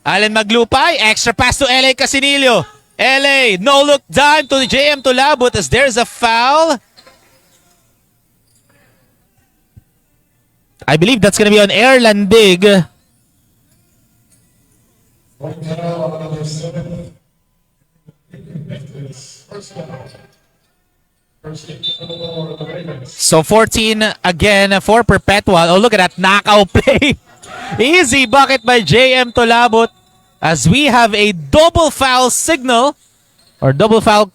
Allen Maglupay, extra pass to LA Casinillo. LA, no look dime to the JM Tulabut as there's a foul. I believe that's going to be on Erlandig. So 14 again for Perpetual. Oh, look at that knockout play. Easy bucket by JM Tulabut as we have a double foul signal or double foul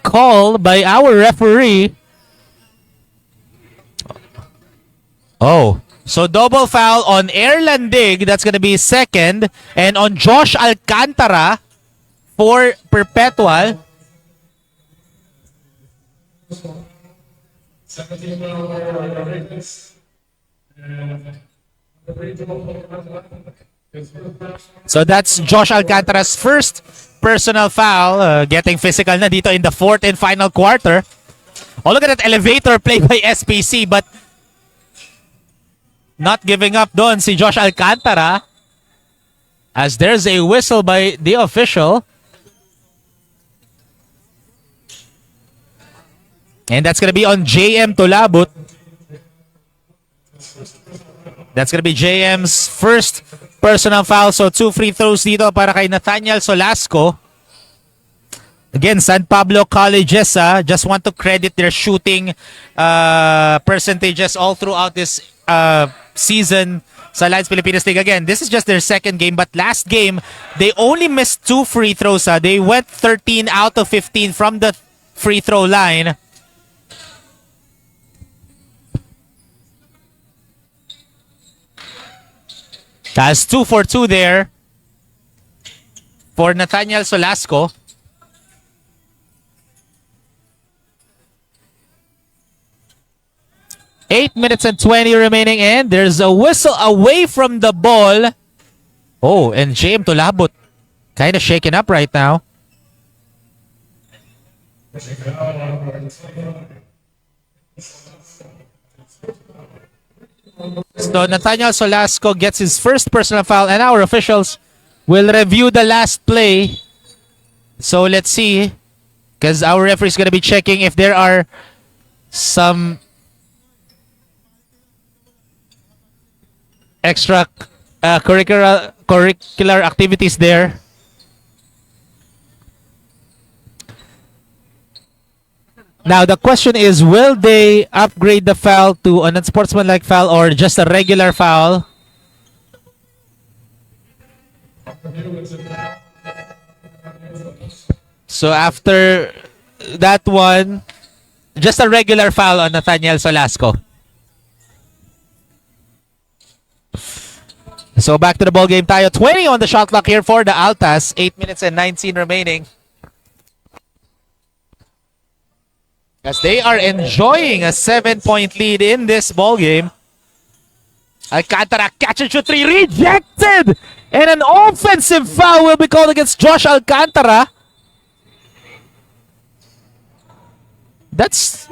call by our referee. Oh, so double foul on Erlandig, that's going to be second, and on Josh Alcantara for Perpetual. 17 Ravens. So that's Josh Alcantara's first personal foul, getting physical na dito in the fourth and final quarter. Oh, look at that elevator play by SPC, but not giving up doon si Josh Alcantara. as there's a whistle by the official. And that's going to be on JM Tolabut. That's going to be JM's first personal foul. So 2 free throws dito para kay Nathaniel Solasco. Again, San Pablo Colleges just want to credit their shooting percentages all throughout this season sa Alliance Pilipinas League. Again, this is just their second game, but last game, they only missed 2 free throws. They went 13 out of 15 from the free throw line. That's 2 for 2 there for Nathaniel Solasco. Eight minutes and 20 remaining, and there's a whistle away from the ball. Oh, and JM Tolabut kind of shaken up right now. So Nathaniel Solasco gets his first personal foul, and our officials will review the last play. So let's see, because our referee is going to be checking if there are some extra curricular activities there. Now the question is, will they upgrade the foul to an unsportsmanlike foul or just a regular foul? So after that one, just a regular foul on Nathaniel Solasco. So back to the ball game tayo. 20 on the shot clock here for the Altas. 8 minutes and 19 remaining. As they are enjoying a 7-point lead in this ball game. Alcantara catch and shoot 3, rejected! And an offensive foul will be called against Josh Alcantara. That's,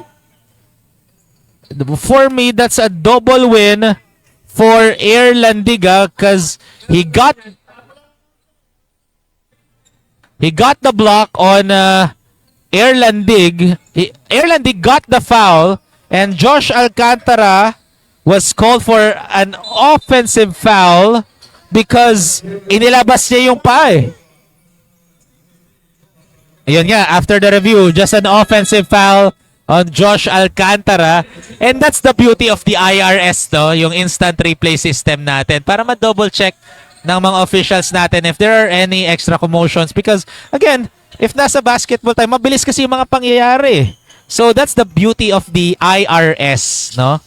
for me, that's a double win for Air Landiga because he got the block on Air Landig. Air Landig got the foul, and Josh Alcantara was called for an offensive foul because inilabas niya yung paa eh. Ayun nga, after the review, just an offensive foul on Josh Alcantara. And that's the beauty of the IRS, no? Yung instant replay system natin para ma-double check ng mga officials natin if there are any extra commotions. Because, again, if nasa basketball tayo, mabilis kasi yung mga pangyayari. So, that's the beauty of the IRS, no?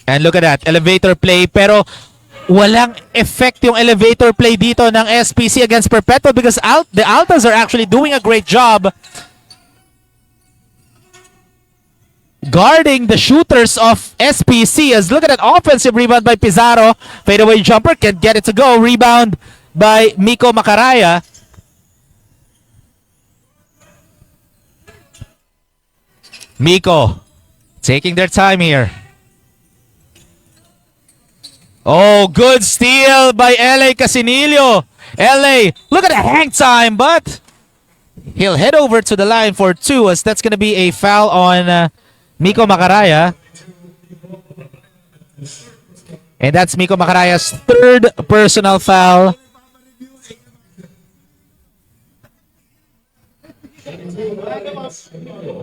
And look at that, elevator play. Pero, walang effect yung elevator play dito ng SPC against Perpetual because the Altas are actually doing a great job guarding the shooters of SPC. As look at that offensive rebound by Pizarro. Fadeaway jumper, can't get it to go. Rebound by Miko Macaraya. Miko taking their time here. Oh, good steal by LA Casinillo. LA, look at the hang time, but he'll head over to the line for 2 as that's going to be a foul on Miko Macaraya. And that's Miko Macaraya's 3rd personal foul.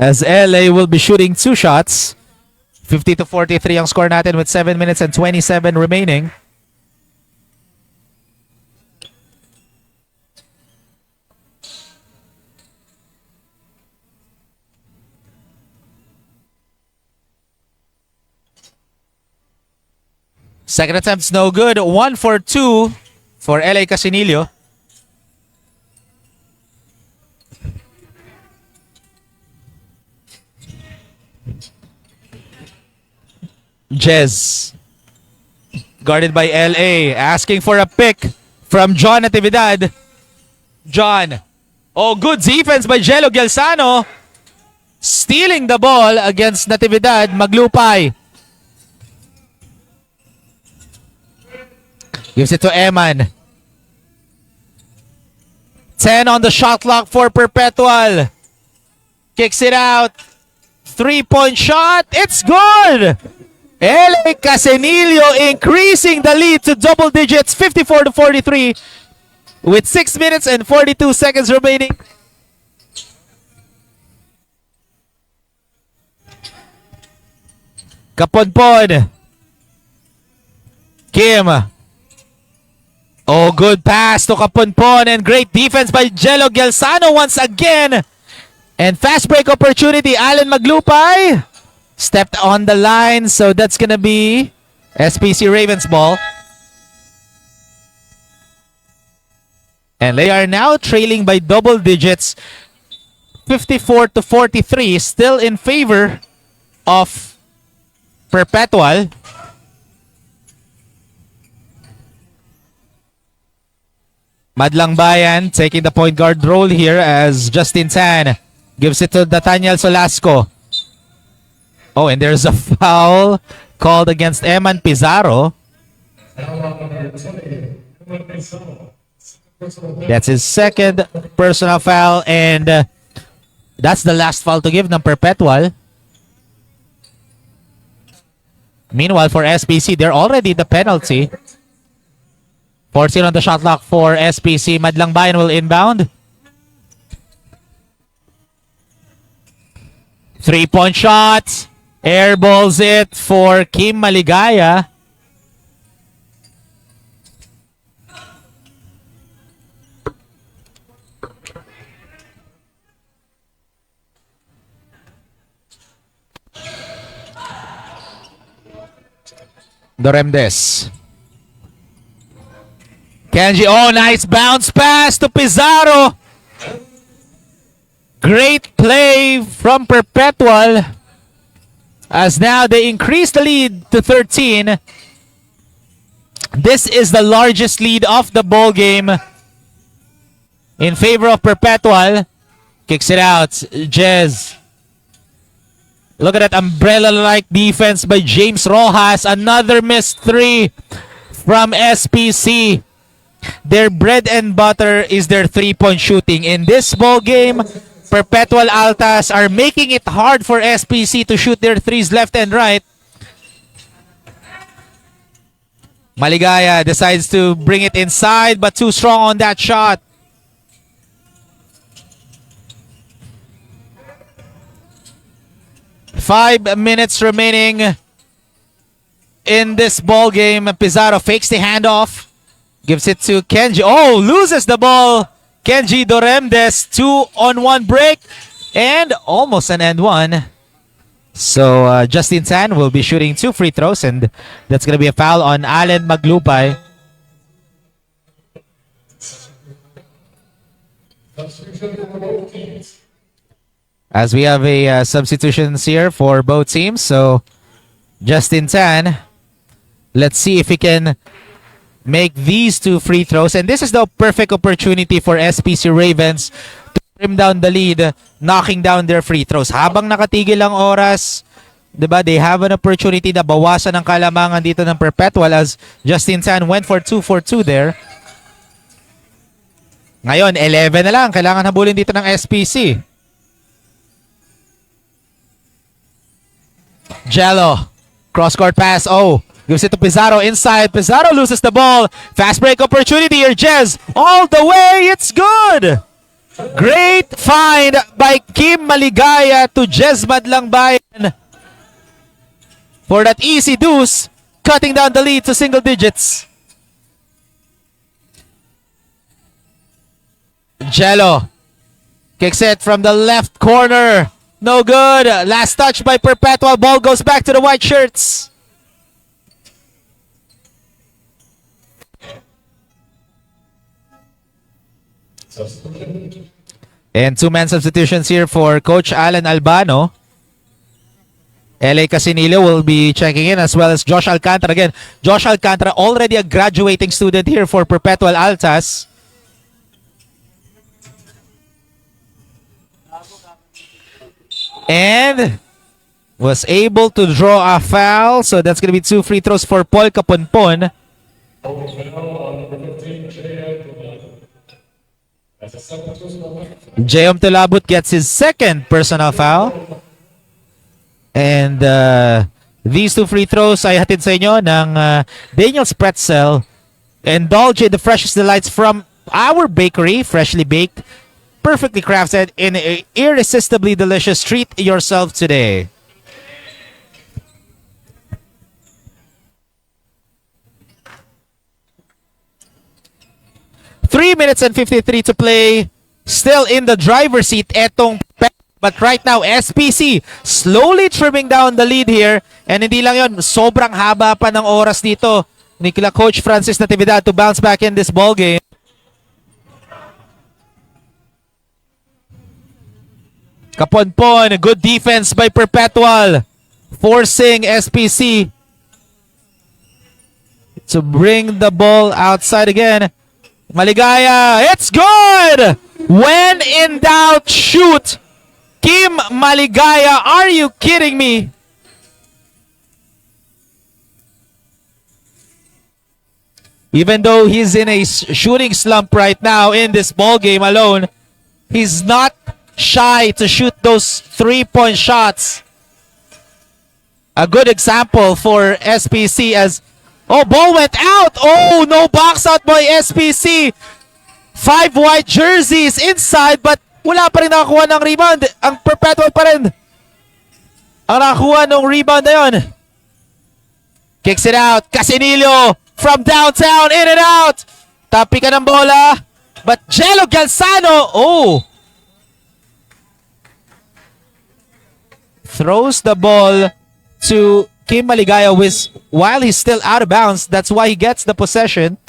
As LA will be shooting 2 shots. 50-43 ang score natin with 7 minutes and 27 remaining. Second attempt's no good. 1 for 2 for LA Casinillo. Jez, guarded by LA, asking for a pick from John Natividad. John, oh, good defense by Jello Gelsano, stealing the ball against Natividad. Maglupay. Gives it to Eman. 10 on the shot clock for Perpetual. Kicks it out. 3-point shot. It's good. LA Casenillo increasing the lead to double digits, 54-43, with 6 minutes and 42 seconds remaining. Kaponpon. Kim. Oh, good pass to Kaponpon and great defense by Jello Gelsano once again. And fast break opportunity, Allen Maglupay. Stepped on the line, so that's gonna be SPC Ravens ball. And they are now trailing by double digits, 54-43, still in favor of Perpetual. Madlang Bayan taking the point guard role here as Justin Tan gives it to Nathaniel Solasco. Oh, and there's a foul called against Eman Pizarro. That's his second personal foul, and that's the last foul to give ng Perpetual. Meanwhile, for SPC, they're already the penalty. 14 on the shot clock for SPC. Madlang Bayan will inbound. 3-point shot. Airballs it for Kim Maligaya. Doremdes. Kenji, oh, nice bounce pass to Pizarro. Great play from Perpetual as now they increase the lead to 13. This is the largest lead of the ball game in favor of Perpetual. Kicks it out. Jez. Look at that umbrella-like defense by James Rojas. Another missed three from SPC. Their bread and butter is their three-point shooting. In this ball game, Perpetual Altas are making it hard for SPC to shoot their threes left and right. Maligaya decides to bring it inside, but too strong on that shot. Five minutes remaining in this ball game. Pizarro fakes the handoff. Gives it to Kenji. Oh, loses the ball. Kenji Doremdes, 2-on-1 break. And almost an and one. So Justin Tan will be shooting 2 free throws. And that's going to be a foul on Allen Maglupay. As we have a substitutions here for both teams. So Justin Tan, let's see if he can make these 2 free throws. And this is the perfect opportunity for SPC Ravens to trim down the lead, knocking down their free throws. Habang nakatigil ang oras, diba, they have an opportunity na bawasan ang kalamangan dito ng Perpetual as Justin Tan went for 2 for 2 there. Ngayon, 11 na lang. Kailangan habulin dito ng SPC. Jello. Cross-court pass. Oh. Gives it to Pizarro inside. Pizarro loses the ball. Fast break opportunity here. Jez all the way. It's good. Great find by Kim Maligaya to Jez Madlang Bayan for that easy deuce, cutting down the lead to single digits. Jello kicks it from the left corner. No good. Last touch by Perpetual. Ball goes back to the white shirts. And 2-man substitutions here for Coach Alan Albano. LA Casinillo will be checking in as well as Josh Alcantara. Again, Josh Alcantara already a graduating student here for Perpetual Altas. And was able to draw a foul. So that's going to be 2 free throws for Paul Kaponpon. Holding foul on number 15, JM. That's a second personal foul. JM Tulabut gets his second personal foul. And these two free throws ay hatid sa inyo ng Daniel's Pretzel. Indulge in the freshest delights from our bakery, freshly baked, perfectly crafted, in an irresistibly delicious treat yourself today. Three minutes and 53 to play. Still in the driver's seat etong but right now SPC slowly trimming down the lead here, and hindi lang yon, sobrang haba pa ng oras dito ni kila Coach Francis Natividad to bounce back in this ball game. Kaponpon, good defense by Perpetual, forcing SPC to bring the ball outside again. Maligaya, it's good! When in doubt, shoot! Kim Maligaya, are you kidding me? Even though he's in a shooting slump right now in this ball game alone, he's not shy to shoot those three-point shots. A good example for SPC as, oh, ball went out. Oh, no box out by SPC. 5 white jerseys inside, but wala pa rin nakakuha ng rebound. Ang Perpetual pa rin ang nakakuha ng rebound na yun. Kicks it out. Casinillo from downtown, in and out. Tapi ka ng bola. But Jello Galsano, oh, throws the ball to Kim Maligaya while he's still out of bounds. That's why he gets the possession.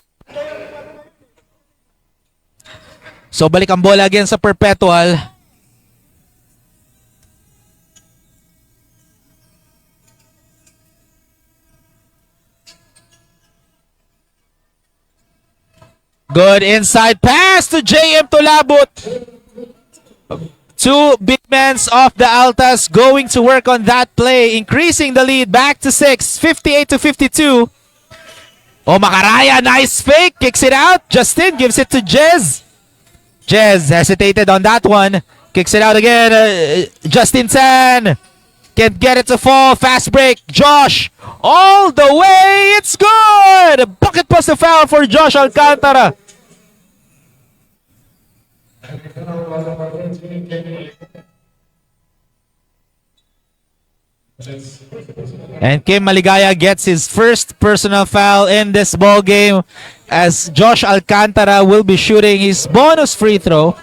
So balik ang bola again sa Perpetual. Good inside pass to JM Tulabut. Two big men of the Altas going to work on that play, increasing the lead back to 6, 58-52. Oh, Makaraya, nice fake, kicks it out. Justin gives it to Jez. Jez hesitated on that one, kicks it out again. Justin San can't get it to fall. Fast break, Josh all the way. It's good. Bucket post foul for Josh Alcantara. And Kim Maligaya gets his first personal foul in this ball game as Josh Alcantara will be shooting his bonus free throw.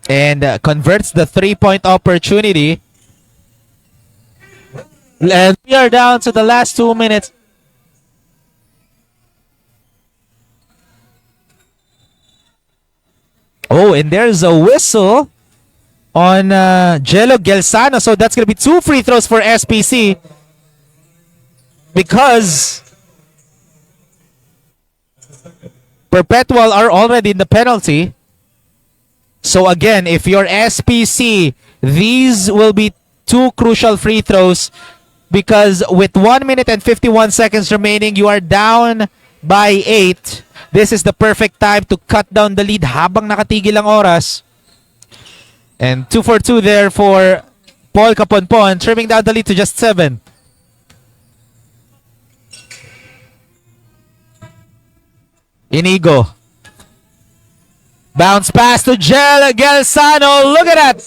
And converts the three-point opportunity. And we are down to the last 2 minutes. Oh, and there's a whistle on Jello Gelsano. So that's going to be 2 free throws for SPC. Because Perpetual are already in the penalty. So again, if you're SPC, these will be 2 crucial free throws. Because with 1 minute and 51 seconds remaining, you are down by 8. This is the perfect time to cut down the lead habang nakatigil ang oras. And 2 for 2 there for Paul Caponpon, trimming down the lead to just 7. Inigo. Bounce pass to Gelsano. Look at that.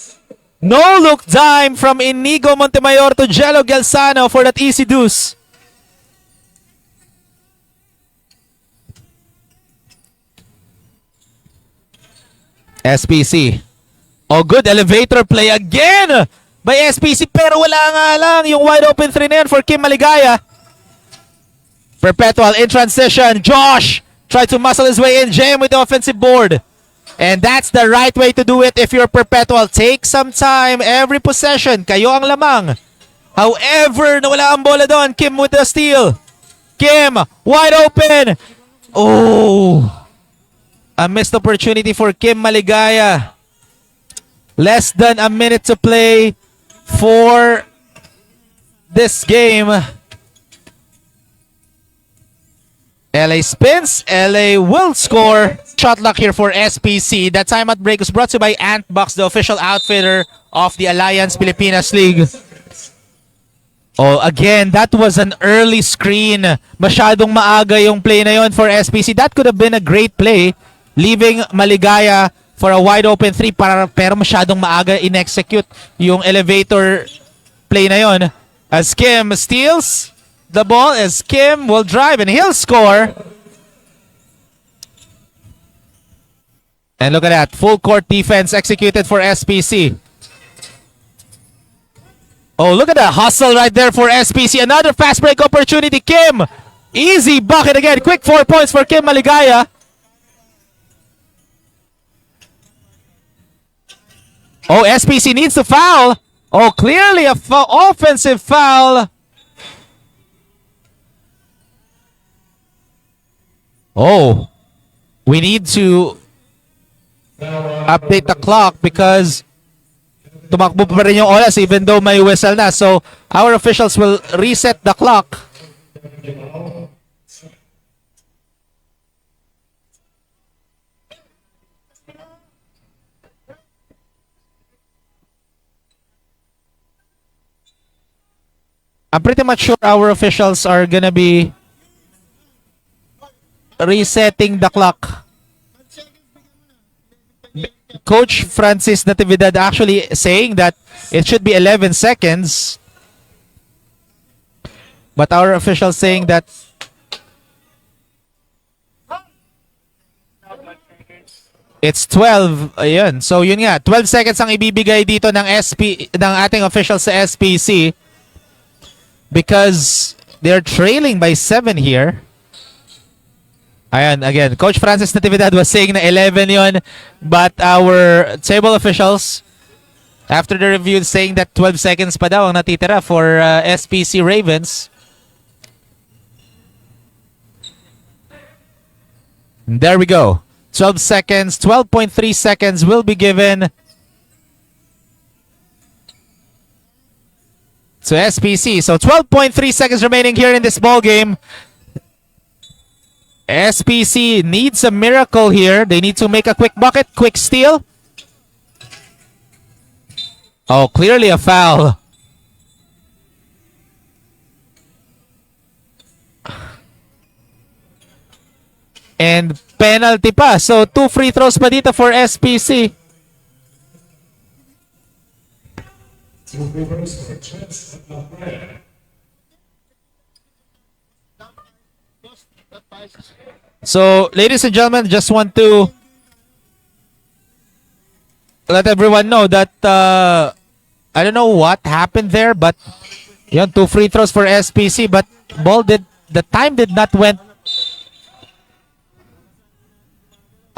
No look dime from Inigo Montemayor to Jello Gelsano for that easy deuce. SPC. Oh, good elevator play again by SPC, pero wala nga lang yung wide open 3 na yan for Kim Maligaya. Perpetual in transition. Josh tried to muscle his way in. JM with the offensive board. And that's the right way to do it if you're Perpetual. Take some time every possession. Kayo ang lamang. However, nawala ang bola doon. Kim with the steal. Kim, wide open. Oh, a missed opportunity for Kim Maligaya. Less than a minute to play for this game. LA spins. LA will score. Shot luck here for SPC. That timeout break was brought to you by Antbox, the official outfitter of the Alliance Pilipinas League. Oh, again, that was an early screen. Masyadong maaga yung play na yon for SPC. That could have been a great play, leaving Maligaya for a wide open 3 pero masyadong maaga in-execute yung elevator play na yon. As Kim steals the ball, as Kim will drive and he'll score. And look at that, full court defense executed for SPC. Oh, look at that hustle right there for SPC. Another fast break opportunity. Kim, easy bucket again. Quick 4 points for Kim Maligaya. Oh, SPC needs to foul. Oh, clearly a offensive foul. Oh, we need to update the clock because tumakbo pa rin yung oras even though may whistle na. So, our officials will reset the clock. I'm pretty much sure our officials are gonna be resetting the clock. Coach Francis Natividad actually saying that it should be 11 seconds. But our officials saying that it's 12. Ayun. So yun nga, 12 seconds ang ibibigay dito ng ating officials sa SPC because they're trailing by 7 here. Ayan, again, Coach Francis Natividad was saying na 11 yon, but our table officials, after the review, saying that 12 seconds pa daw ang natitira for SPC Ravens. And there we go. 12 seconds, 12.3 seconds will be given to SPC. So 12.3 seconds remaining here in this ball game. SPC needs a miracle here. They need to make a quick bucket, quick steal. Oh, clearly a foul. And penalty pa. So, 2 free throws pa dito for SPC. So, ladies and gentlemen, just want to let everyone know that I don't know what happened there, but yun, 2 free throws for SPC, but the time did not went.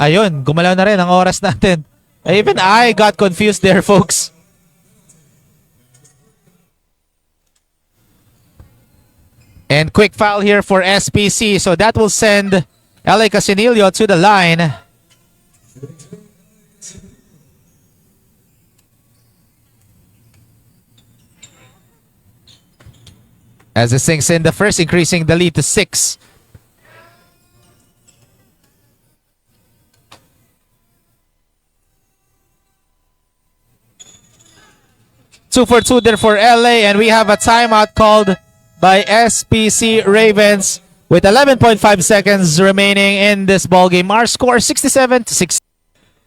Ayun, gumalaw na rin ang oras natin. Even I got confused there, folks. And quick foul here for SPC. So that will send LA Casinillo to the line. As it sinks in the first, increasing the lead to 6. Two for two there for LA, and we have a timeout called by SPC Ravens with 11.5 seconds remaining in this ball game. Our score 67-60.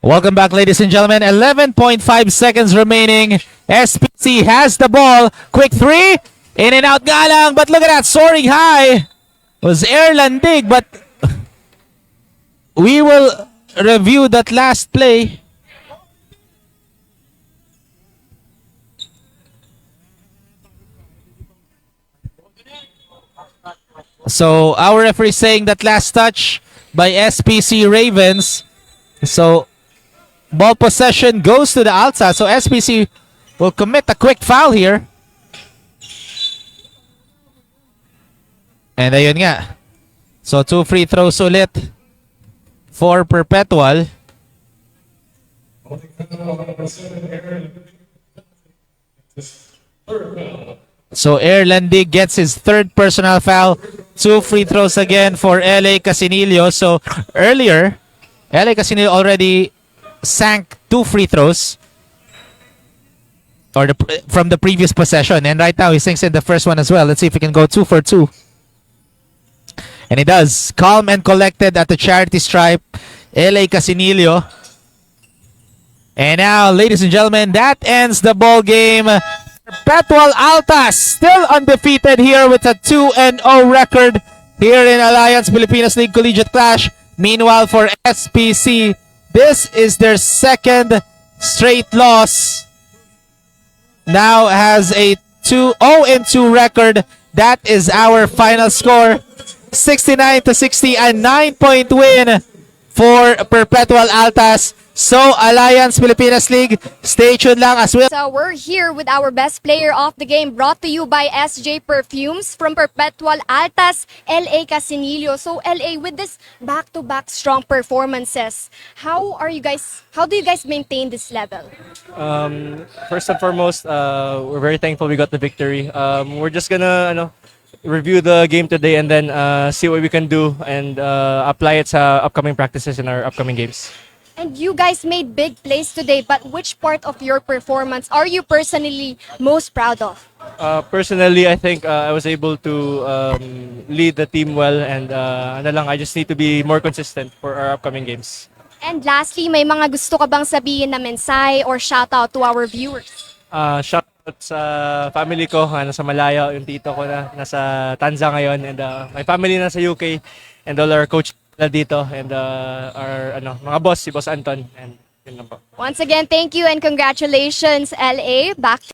Welcome back, ladies and gentlemen. 11.5 seconds remaining. SPC has the ball. Quick three. In and out nga lang. But look at that. Soaring high. Was airlandig, but we will review that last play. So, our referee saying that last touch by SPC Ravens. So, ball possession goes to the Altas. So, SPC will commit a quick foul here. And ayun nga. So, 2 free throws ulit for Perpetual. Holding foul on number 7, Aaron. This third foul. So Erlandig gets his third personal foul. 2 free throws again for LA Casinillo. So earlier, LA Casinillo already sank 2 free throws from the previous possession. And right now he sinks in the first one as well. Let's see if he can go 2 for 2. And he does. Calm and collected at the charity stripe. LA Casinillo. And now, ladies and gentlemen, that ends the ball game. Perpetual Altas still undefeated here with a 2-0 record here in Alliance Pilipinas League Collegiate Clash. Meanwhile, for SPC, this is their second straight loss. Now has a 0-2 record. That is our final score. 69-60, a 9-point win for Perpetual Altas. So, Alliance Pilipinas League, stay tuned lang as well. So we're here with our best player of the game, brought to you by SJ Perfumes from Perpetual Altas, LA Casinillo. So LA, with this back-to-back strong performances, how do you guys maintain this level? First and foremost, we're very thankful we got the victory. We're just gonna review the game today and then see what we can do and apply it sa upcoming practices in our upcoming games. And you guys made big plays today, but which part of your performance are you personally most proud of? Personally, I think I was able to lead the team well and I just need to be more consistent for our upcoming games. And lastly, may mga gusto ka bang sabihin na mensahe or shoutout to our viewers? Shout out sa family ko, nasa Malaya, yung tito ko na nasa Tanza ngayon, and my family nasa UK, and all our coach na dito, and our mga boss, si Boss Anton, and yun lang po. Once again, thank you and congratulations, LA. Back